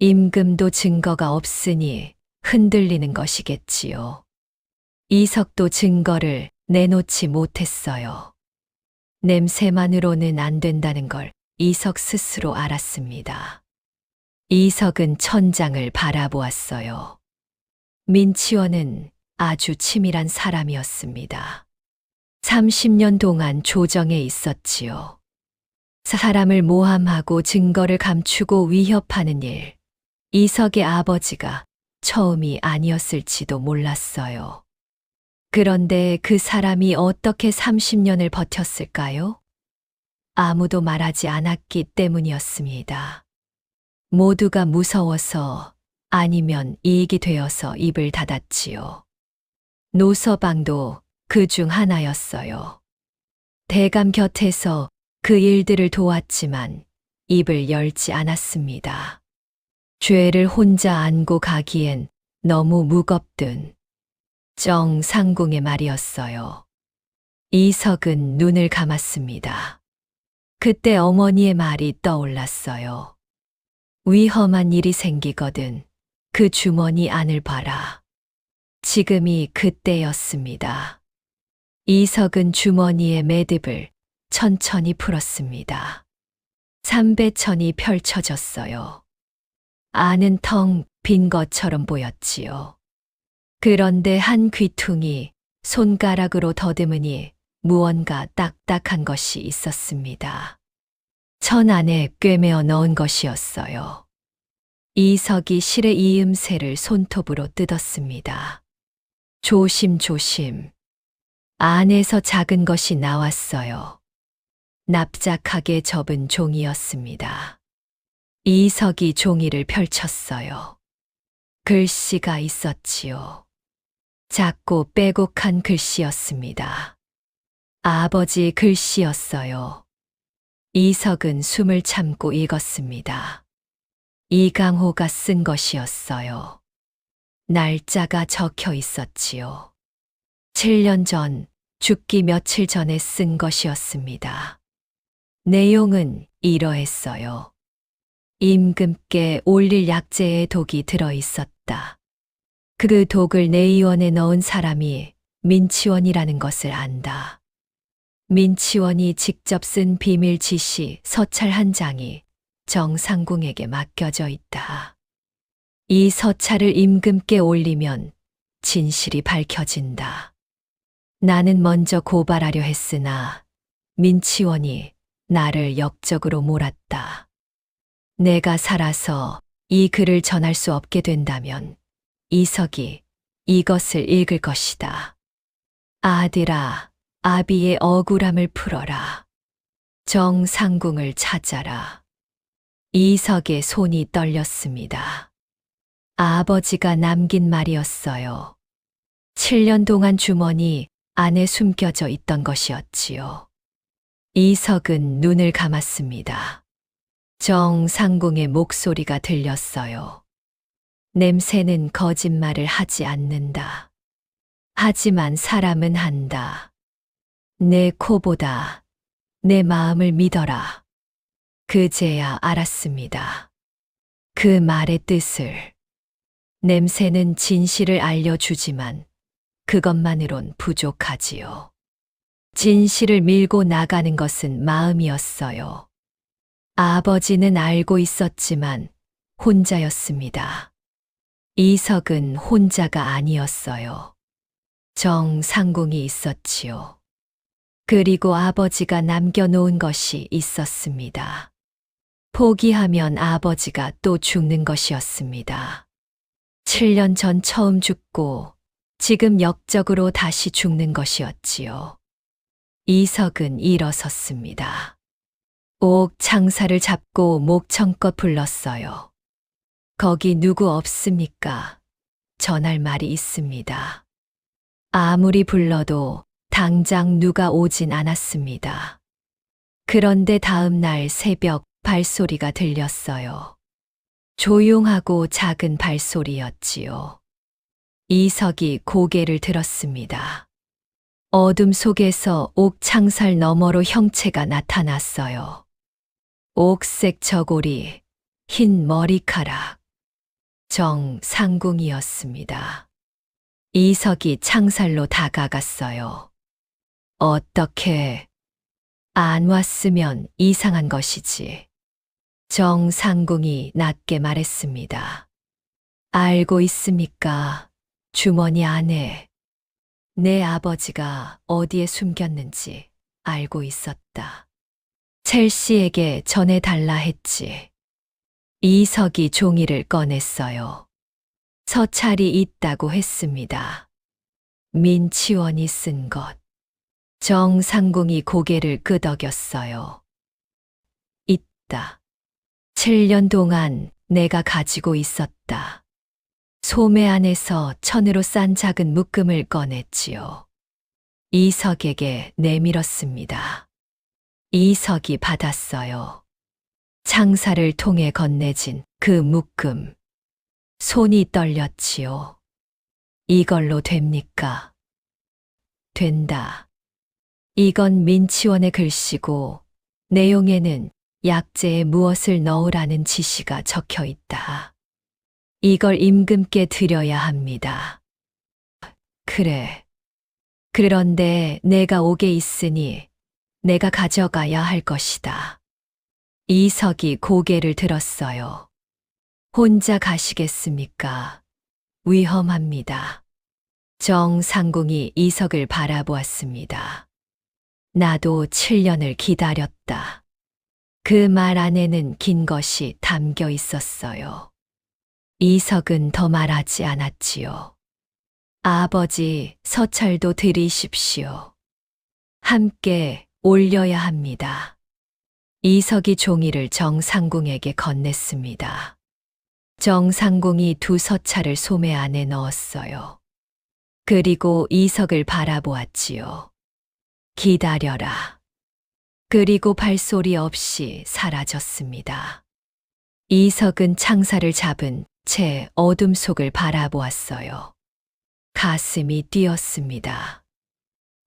S2: 임금도 증거가 없으니 흔들리는 것이겠지요. 이석도 증거를 내놓지 못했어요. 냄새만으로는 안 된다는 걸 이석 스스로 알았습니다. 이석은 천장을 바라보았어요. 민치원은 아주 치밀한 사람이었습니다. 30년 동안 조정에 있었지요. 사람을 모함하고 증거를 감추고 위협하는 일, 이석의 아버지가 처음이 아니었을지도 몰랐어요. 그런데 그 사람이 어떻게 30년을 버텼을까요? 아무도 말하지 않았기 때문이었습니다. 모두가 무서워서 아니면 이익이 되어서 입을 닫았지요. 노서방도 그 중 하나였어요. 대감 곁에서 그 일들을 도왔지만 입을 열지 않았습니다. 죄를 혼자 안고 가기엔 너무 무겁든 정상궁의 말이었어요. 이석은 눈을 감았습니다. 그때 어머니의 말이 떠올랐어요. 위험한 일이 생기거든 그 주머니 안을 봐라. 지금이 그때였습니다. 이석은 주머니의 매듭을 천천히 풀었습니다. 삼배천이 펼쳐졌어요. 안은 텅 빈 것처럼 보였지요. 그런데 한 귀퉁이 손가락으로 더듬으니 무언가 딱딱한 것이 있었습니다. 천 안에 꿰매어 넣은 것이었어요. 이석이 실의 이음새를 손톱으로 뜯었습니다. 조심조심. 안에서 작은 것이 나왔어요. 납작하게 접은 종이였습니다. 이석이 종이를 펼쳤어요. 글씨가 있었지요. 작고 빼곡한 글씨였습니다. 아버지 글씨였어요. 이석은 숨을 참고 읽었습니다. 이강호가 쓴 것이었어요. 날짜가 적혀 있었지요. 7년 전, 죽기 며칠 전에 쓴 것이었습니다. 내용은 이러했어요. 임금께 올릴 약재에 독이 들어 있었다. 그 독을 내 의원에 넣은 사람이 민치원이라는 것을 안다. 민치원이 직접 쓴 비밀 지시 서찰 한 장이 정상궁에게 맡겨져 있다. 이 서찰을 임금께 올리면 진실이 밝혀진다. 나는 먼저 고발하려 했으나 민치원이 나를 역적으로 몰았다. 내가 살아서 이 글을 전할 수 없게 된다면 이석이 이것을 읽을 것이다. 아들아, 아비의 억울함을 풀어라. 정상궁을 찾아라. 이석의 손이 떨렸습니다. 아버지가 남긴 말이었어요. 7년 동안 주머니 안에 숨겨져 있던 것이었지요. 이석은 눈을 감았습니다. 정상궁의 목소리가 들렸어요. 냄새는 거짓말을 하지 않는다. 하지만 사람은 한다. 내 코보다 내 마음을 믿어라. 그제야 알았습니다. 그 말의 뜻을. 냄새는 진실을 알려주지만 그것만으론 부족하지요. 진실을 밀고 나가는 것은 마음이었어요. 아버지는 알고 있었지만 혼자였습니다. 이석은 혼자가 아니었어요. 정상궁이 있었지요. 그리고 아버지가 남겨놓은 것이 있었습니다. 포기하면 아버지가 또 죽는 것이었습니다. 7년 전 처음 죽고 지금 역적으로 다시 죽는 것이었지요. 이석은 일어섰습니다. 옥 창사를 잡고 목청껏 불렀어요. 거기 누구 없습니까? 전할 말이 있습니다. 아무리 불러도 당장 누가 오진 않았습니다. 그런데 다음 날 새벽 발소리가 들렸어요. 조용하고 작은 발소리였지요. 이석이 고개를 들었습니다. 어둠 속에서 옥 창살 너머로 형체가 나타났어요. 옥색 저고리, 흰 머리카락. 정상궁이었습니다. 이석이 창살로 다가갔어요. 어떻게 안 왔으면 이상한 것이지. 정상궁이 낮게 말했습니다. 알고 있습니까? 주머니 안에 내 아버지가 어디에 숨겼는지 알고 있었다. 첼시에게 전해달라 했지. 이석이 종이를 꺼냈어요. 서찰이 있다고 했습니다. 민치원이 쓴 것. 정상궁이 고개를 끄덕였어요. 있다. 7년 동안 내가 가지고 있었다. 소매 안에서 천으로 싼 작은 묶음을 꺼냈지요. 이석에게 내밀었습니다. 이석이 받았어요. 창사를 통해 건네진 그 묶음. 손이 떨렸지요. 이걸로 됩니까? 된다. 이건 민치원의 글씨고 내용에는 약재에 무엇을 넣으라는 지시가 적혀 있다. 이걸 임금께 드려야 합니다. 그래. 그런데 내가 옥에 있으니 내가 가져가야 할 것이다. 이석이 고개를 들었어요. 혼자 가시겠습니까? 위험합니다. 정상궁이 이석을 바라보았습니다. 나도 7년을 기다렸다. 그 말 안에는 긴 것이 담겨 있었어요. 이석은 더 말하지 않았지요. 아버지, 서찰도 드리십시오. 함께 올려야 합니다. 이석이 종이를 정상궁에게 건넸습니다. 정상궁이 두 서찰을 소매 안에 넣었어요. 그리고 이석을 바라보았지요. 기다려라. 그리고 발소리 없이 사라졌습니다. 이석은 창사를 잡은 채 어둠 속을 바라보았어요. 가슴이 뛰었습니다.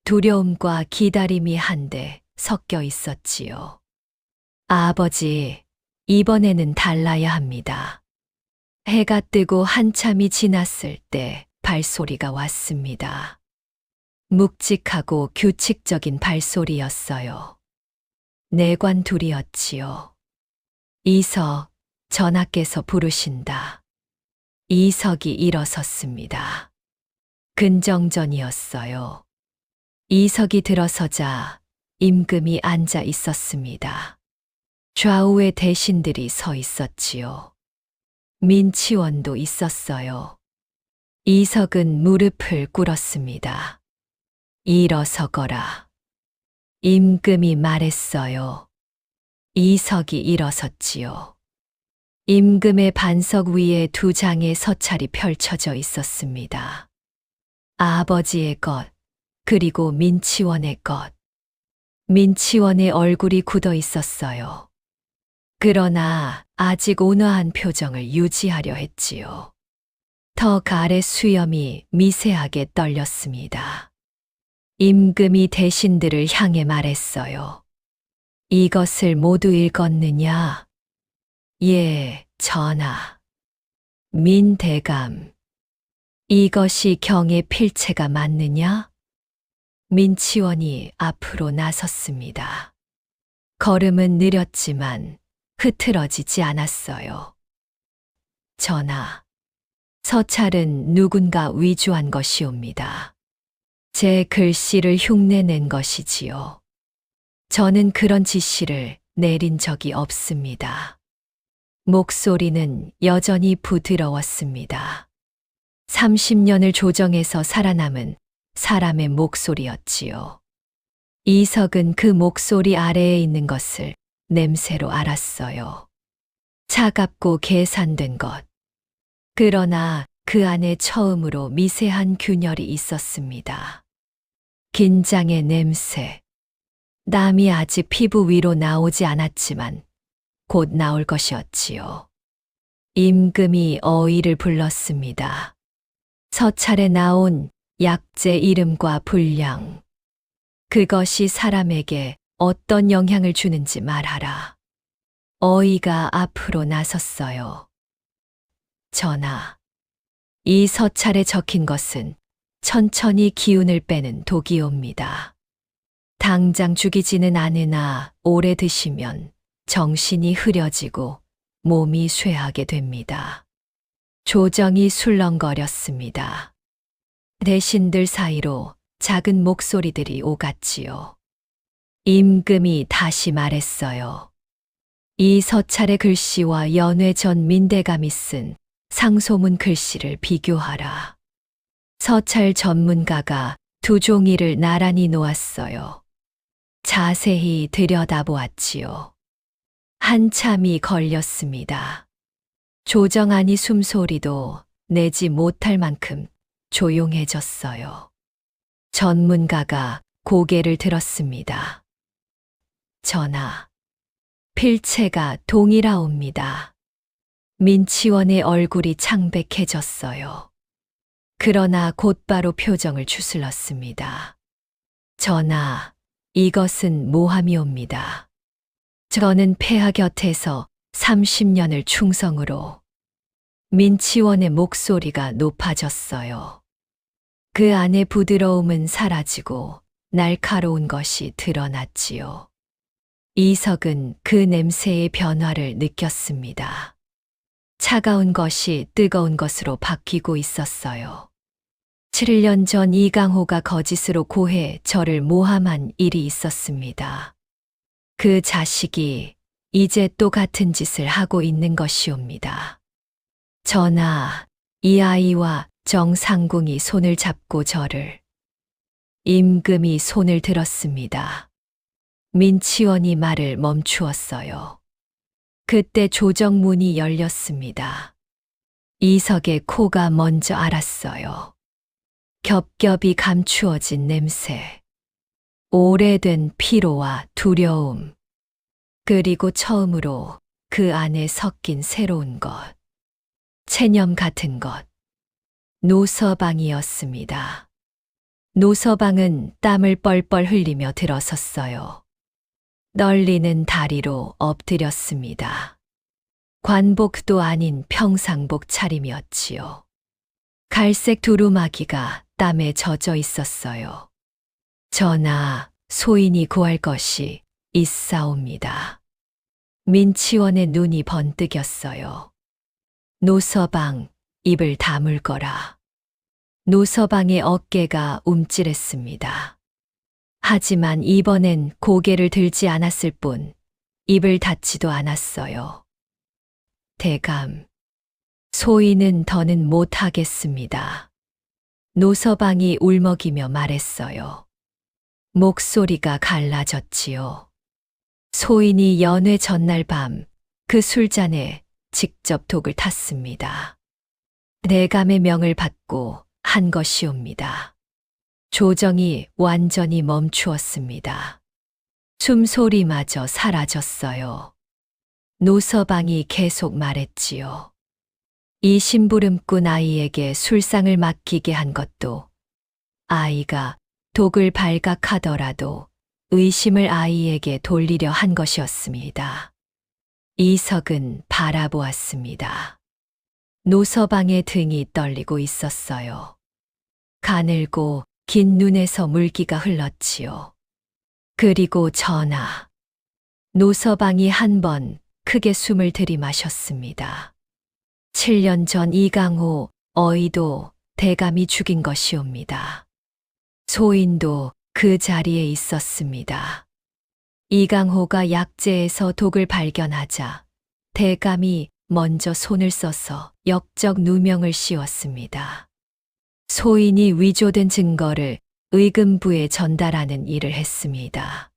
S2: 두려움과 기다림이 한데 섞여 있었지요. 아버지, 이번에는 달라야 합니다. 해가 뜨고 한참이 지났을 때 발소리가 왔습니다. 묵직하고 규칙적인 발소리였어요. 내관둘이었지요. 이석, 전하께서 부르신다. 이석이 일어섰습니다. 근정전이었어요. 이석이 들어서자 임금이 앉아 있었습니다. 좌우에 대신들이 서 있었지요. 민치원도 있었어요. 이석은 무릎을 꿇었습니다. 일어서거라. 임금이 말했어요. 이석이 일어섰지요. 임금의 반석 위에 두 장의 서찰이 펼쳐져 있었습니다. 아버지의 것, 그리고 민치원의 것. 민치원의 얼굴이 굳어 있었어요. 그러나 아직 온화한 표정을 유지하려 했지요. 턱 아래 수염이 미세하게 떨렸습니다. 임금이 대신들을 향해 말했어요. 이것을 모두 읽었느냐? 예, 전하. 민대감. 이것이 경의 필체가 맞느냐? 민치원이 앞으로 나섰습니다. 걸음은 느렸지만 흐트러지지 않았어요. 전하, 서찰은 누군가 위조한 것이옵니다. 제 글씨를 흉내낸 것이지요. 저는 그런 지시를 내린 적이 없습니다. 목소리는 여전히 부드러웠습니다. 30년을 조정해서 살아남은 사람의 목소리였지요. 이석은 그 목소리 아래에 있는 것을 냄새로 알았어요. 차갑고 계산된 것. 그러나 그 안에 처음으로 미세한 균열이 있었습니다. 긴장의 냄새. 땀이 아직 피부 위로 나오지 않았지만 곧 나올 것이었지요. 임금이 어의를 불렀습니다. 서찰에 나온 약재 이름과 분량. 그것이 사람에게 어떤 영향을 주는지 말하라. 어의가 앞으로 나섰어요. 전하, 이 서찰에 적힌 것은 천천히 기운을 빼는 독이옵니다. 당장 죽이지는 않으나 오래 드시면 정신이 흐려지고 몸이 쇠하게 됩니다. 조정이 술렁거렸습니다. 대신들 사이로 작은 목소리들이 오갔지요. 임금이 다시 말했어요. 이 서찰의 글씨와 연회 전 민대감이 쓴 상소문 글씨를 비교하라. 서찰 전문가가 두 종이를 나란히 놓았어요. 자세히 들여다보았지요. 한참이 걸렸습니다. 조정안이 숨소리도 내지 못할 만큼 조용해졌어요. 전문가가 고개를 들었습니다. 전하, 필체가 동일하옵니다. 민치원의 얼굴이 창백해졌어요. 그러나 곧바로 표정을 추슬렀습니다. 전하, 이것은 모함이옵니다. 저는 폐하 곁에서 30년을 충성으로 민치원의 목소리가 높아졌어요. 그 안의 부드러움은 사라지고 날카로운 것이 드러났지요. 이석은 그 냄새의 변화를 느꼈습니다. 차가운 것이 뜨거운 것으로 바뀌고 있었어요. 7년 전 이강호가 거짓으로 고해 저를 모함한 일이 있었습니다. 그 자식이 이제 또 같은 짓을 하고 있는 것이옵니다. 전하, 이 아이와 정상궁이 손을 잡고 저를 임금이 손을 들었습니다. 민치원이 말을 멈추었어요. 그때 조정문이 열렸습니다. 이석의 코가 먼저 앓았어요. 겹겹이 감추어진 냄새, 오래된 피로와 두려움, 그리고 처음으로 그 안에 섞인 새로운 것, 체념 같은 것, 노서방이었습니다. 노서방은 땀을 뻘뻘 흘리며 들어섰어요. 떨리는 다리로 엎드렸습니다. 관복도 아닌 평상복 차림이었지요. 갈색 두루마기가 땀에 젖어 있었어요. 전하, 소인이 구할 것이 있사옵니다. 민치원의 눈이 번뜩였어요. 노서방, 입을 다물거라. 노서방의 어깨가 움찔했습니다. 하지만 이번엔 고개를 들지 않았을 뿐 입을 닫지도 않았어요. 대감, 소인은 더는 못하겠습니다. 노서방이 울먹이며 말했어요. 목소리가 갈라졌지요. 소인이 연회 전날 밤 그 술잔에 직접 독을 탔습니다. 대감의 명을 받고 한 것이옵니다. 조정이 완전히 멈추었습니다. 숨소리마저 사라졌어요. 노서방이 계속 말했지요. 이 심부름꾼 아이에게 술상을 맡기게 한 것도 아이가 독을 발각하더라도 의심을 아이에게 돌리려 한 것이었습니다. 이석은 바라보았습니다. 노서방의 등이 떨리고 있었어요. 가늘고 긴 눈에서 물기가 흘렀지요. 그리고 전하, 노서방이 한 번 크게 숨을 들이마셨습니다. 7년 전 이강호 어이도 대감이 죽인 것이옵니다. 소인도 그 자리에 있었습니다. 이강호가 약재에서 독을 발견하자 대감이 먼저 손을 써서 역적 누명을 씌웠습니다. 소인이 위조된 증거를 의금부에 전달하는 일을 했습니다.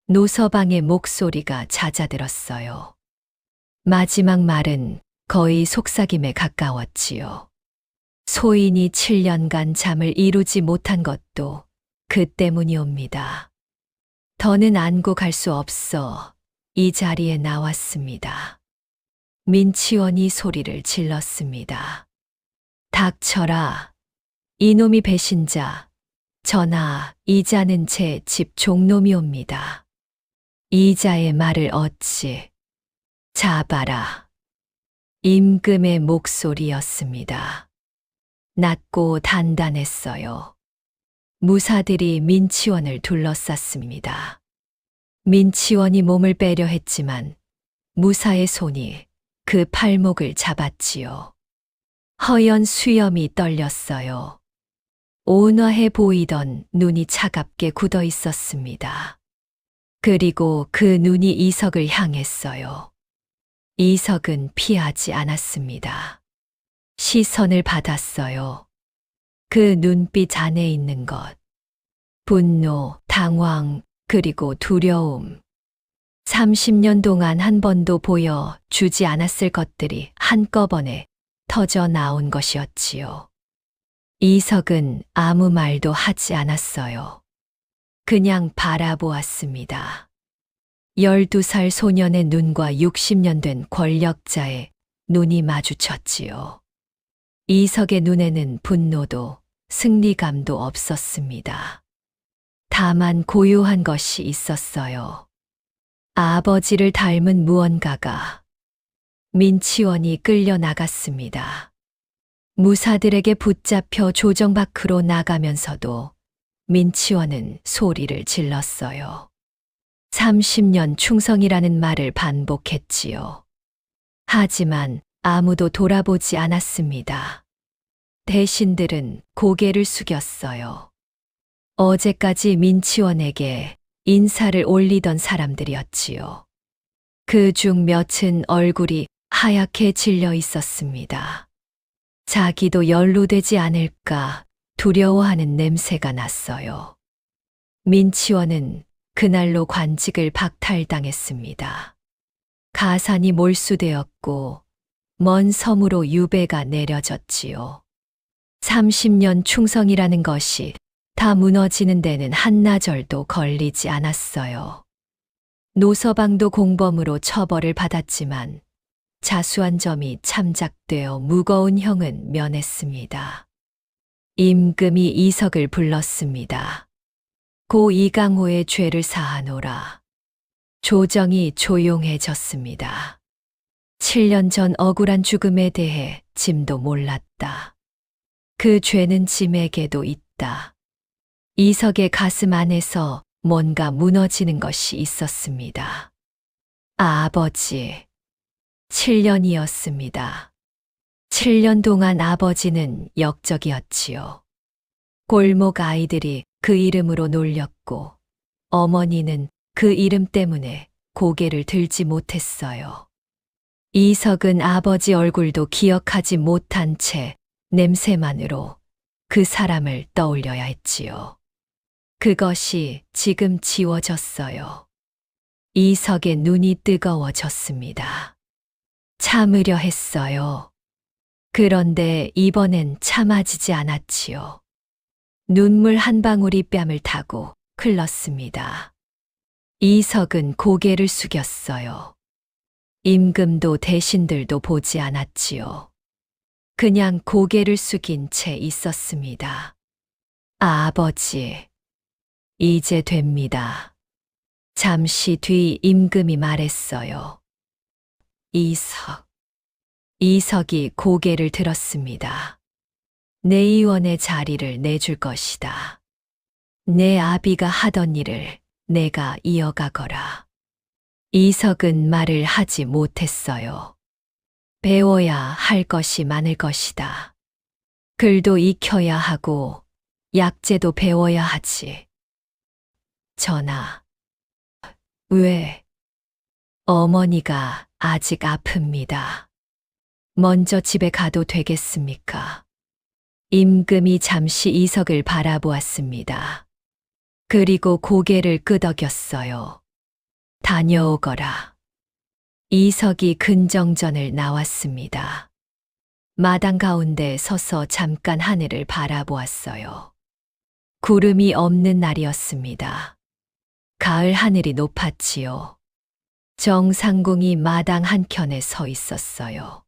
S2: 노서방의 목소리가 잦아들었어요. 마지막 말은 거의 속삭임에 가까웠지요. 소인이 7년간 잠을 이루지 못한 것도 그 때문이옵니다. 더는 안고 갈 수 없어 이 자리에 나왔습니다. 민치원이 소리를 질렀습니다. 닥쳐라. 이놈이 배신자. 전하, 이자는 제 집 종놈이옵니다. 이자의 말을 어찌 잡아라. 임금의 목소리였습니다. 낮고 단단했어요. 무사들이 민치원을 둘러쌌습니다. 민치원이 몸을 빼려 했지만 무사의 손이 그 팔목을 잡았지요. 허연 수염이 떨렸어요. 온화해 보이던 눈이 차갑게 굳어 있었습니다. 그리고 그 눈이 이석을 향했어요. 이석은 피하지 않았습니다. 시선을 받았어요. 그 눈빛 안에 있는 것. 분노, 당황, 그리고 두려움. 30년 동안 한 번도 보여주지 않았을 것들이 한꺼번에 터져 나온 것이었지요. 이석은 아무 말도 하지 않았어요. 그냥 바라보았습니다. 12살 소년의 눈과 60년 된 권력자의 눈이 마주쳤지요. 이석의 눈에는 분노도 승리감도 없었습니다. 다만 고요한 것이 있었어요. 아버지를 닮은 무언가가 민치원이 끌려 나갔습니다. 무사들에게 붙잡혀 조정 밖으로 나가면서도 민치원은 소리를 질렀어요. 30년 충성이라는 말을 반복했지요. 하지만 아무도 돌아보지 않았습니다. 대신들은 고개를 숙였어요. 어제까지 민치원에게 인사를 올리던 사람들이었지요. 그중 몇은 얼굴이 하얗게 질려 있었습니다. 자기도 연루되지 않을까 두려워하는 냄새가 났어요. 민치원은 그날로 관직을 박탈당했습니다. 가산이 몰수되었고 먼 섬으로 유배가 내려졌지요. 30년 충성이라는 것이 다 무너지는 데는 한나절도 걸리지 않았어요. 노서방도 공범으로 처벌을 받았지만 자수한 점이 참작되어 무거운 형은 면했습니다. 임금이 이석을 불렀습니다. 고 이강호의 죄를 사하노라. 조정이 조용해졌습니다. 7년 전 억울한 죽음에 대해 짐도 몰랐다. 그 죄는 짐에게도 있다. 이석의 가슴 안에서 뭔가 무너지는 것이 있었습니다. 아버지. 7년이었습니다. 7년 동안 아버지는 역적이었지요. 골목 아이들이 그 이름으로 놀렸고 어머니는 그 이름 때문에 고개를 들지 못했어요. 이석은 아버지 얼굴도 기억하지 못한 채 냄새만으로 그 사람을 떠올려야 했지요. 그것이 지금 지워졌어요. 이석의 눈이 뜨거워졌습니다. 참으려 했어요. 그런데 이번엔 참아지지 않았지요. 눈물 한 방울이 뺨을 타고 흘렀습니다. 이석은 고개를 숙였어요. 임금도 대신들도 보지 않았지요. 그냥 고개를 숙인 채 있었습니다. 아버지, 이제 됩니다. 잠시 뒤 임금이 말했어요. 이석. 이석이 고개를 들었습니다. 내 의원의 자리를 내줄 것이다. 내 아비가 하던 일을 내가 이어가거라. 이석은 말을 하지 못했어요. 배워야 할 것이 많을 것이다. 글도 익혀야 하고 약재도 배워야 하지. 전하. 왜? 어머니가 아직 아픕니다. 먼저 집에 가도 되겠습니까? 임금이 잠시 이석을 바라보았습니다. 그리고 고개를 끄덕였어요. 다녀오거라. 이석이 근정전을 나왔습니다. 마당 가운데 서서 잠깐 하늘을 바라보았어요. 구름이 없는 날이었습니다. 가을 하늘이 높았지요. 정상궁이 마당 한켠에 서 있었어요.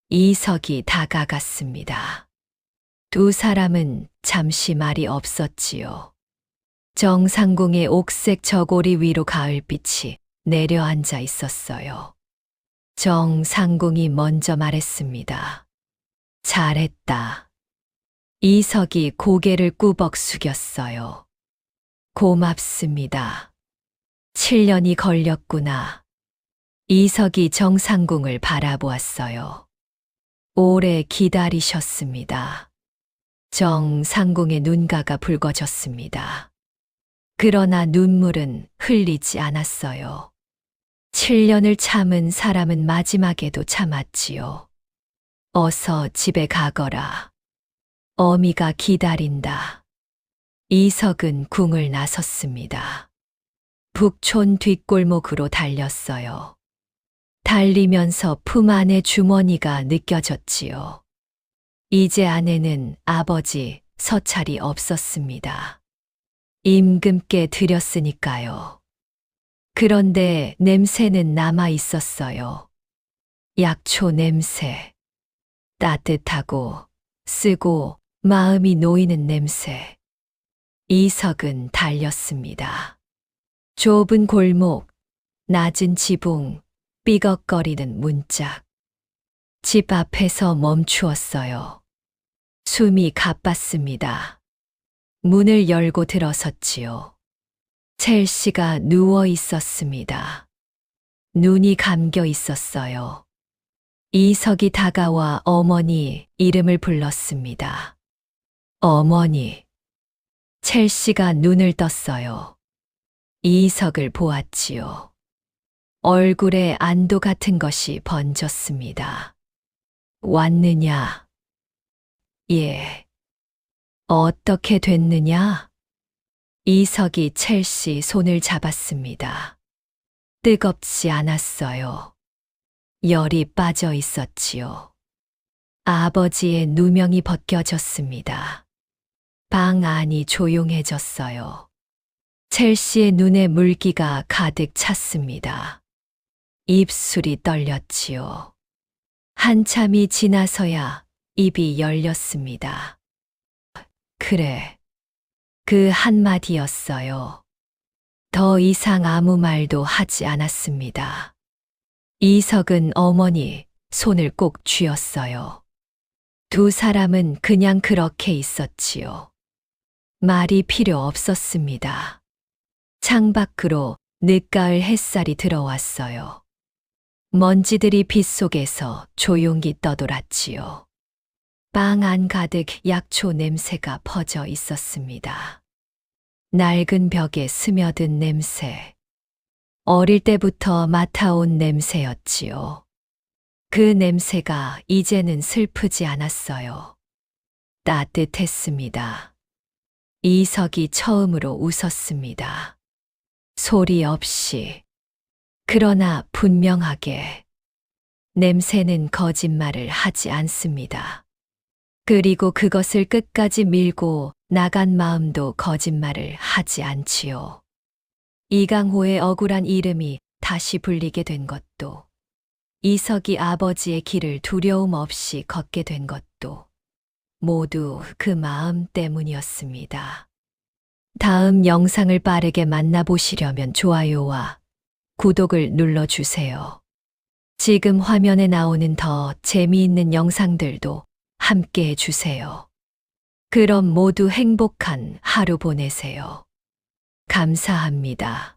S2: 이석이 다가갔습니다. 두 사람은 잠시 말이 없었지요. 정상궁의 옥색 저고리 위로 가을빛이 내려앉아 있었어요. 정상궁이 먼저 말했습니다. 잘했다. 이석이 고개를 꾸벅 숙였어요. 고맙습니다. 7년이 걸렸구나. 이석이 정상궁을 바라보았어요. 오래 기다리셨습니다. 정상궁의 눈가가 붉어졌습니다. 그러나 눈물은 흘리지 않았어요. 7년을 참은 사람은 마지막에도 참았지요. 어서 집에 가거라. 어미가 기다린다. 이석은 궁을 나섰습니다. 북촌 뒷골목으로 달렸어요. 달리면서 품 안의 주머니가 느껴졌지요. 이제 안에는 아버지 서찰이 없었습니다. 임금께 드렸으니까요. 그런데 냄새는 남아 있었어요. 약초 냄새. 따뜻하고 쓰고 마음이 놓이는 냄새. 이석은 달렸습니다. 좁은 골목, 낮은 지붕, 삐걱거리는 문짝. 집 앞에서 멈추었어요. 숨이 가빴습니다. 문을 열고 들어섰지요. 첼시가 누워 있었습니다. 눈이 감겨 있었어요. 이석이 다가와 어머니 이름을 불렀습니다. 어머니. 첼시가 눈을 떴어요. 이석을 보았지요. 얼굴에 안도 같은 것이 번졌습니다. 왔느냐? 예. 어떻게 됐느냐? 이석이 첼시 손을 잡았습니다. 뜨겁지 않았어요. 열이 빠져 있었지요. 아버지의 누명이 벗겨졌습니다. 방 안이 조용해졌어요. 첼시의 눈에 물기가 가득 찼습니다. 입술이 떨렸지요. 한참이 지나서야 입이 열렸습니다. 그래. 그 한마디였어요. 더 이상 아무 말도 하지 않았습니다. 이석은 어머니 손을 꼭 쥐었어요. 두 사람은 그냥 그렇게 있었지요. 말이 필요 없었습니다. 창밖으로 늦가을 햇살이 들어왔어요. 먼지들이 빗속에서 조용히 떠돌았지요. 방 안 가득 약초 냄새가 퍼져 있었습니다. 낡은 벽에 스며든 냄새. 어릴 때부터 맡아온 냄새였지요. 그 냄새가 이제는 슬프지 않았어요. 따뜻했습니다. 이석이 처음으로 웃었습니다. 소리 없이. 그러나 분명하게. 냄새는 거짓말을 하지 않습니다. 그리고 그것을 끝까지 밀고 나간 마음도 거짓말을 하지 않지요. 이강호의 억울한 이름이 다시 불리게 된 것도, 이석이 아버지의 길을 두려움 없이 걷게 된 것도 모두 그 마음 때문이었습니다. 다음 영상을 빠르게 만나보시려면 좋아요와 구독을 눌러주세요. 지금 화면에 나오는 더 재미있는 영상들도 함께 해주세요. 그럼 모두 행복한 하루 보내세요. 감사합니다.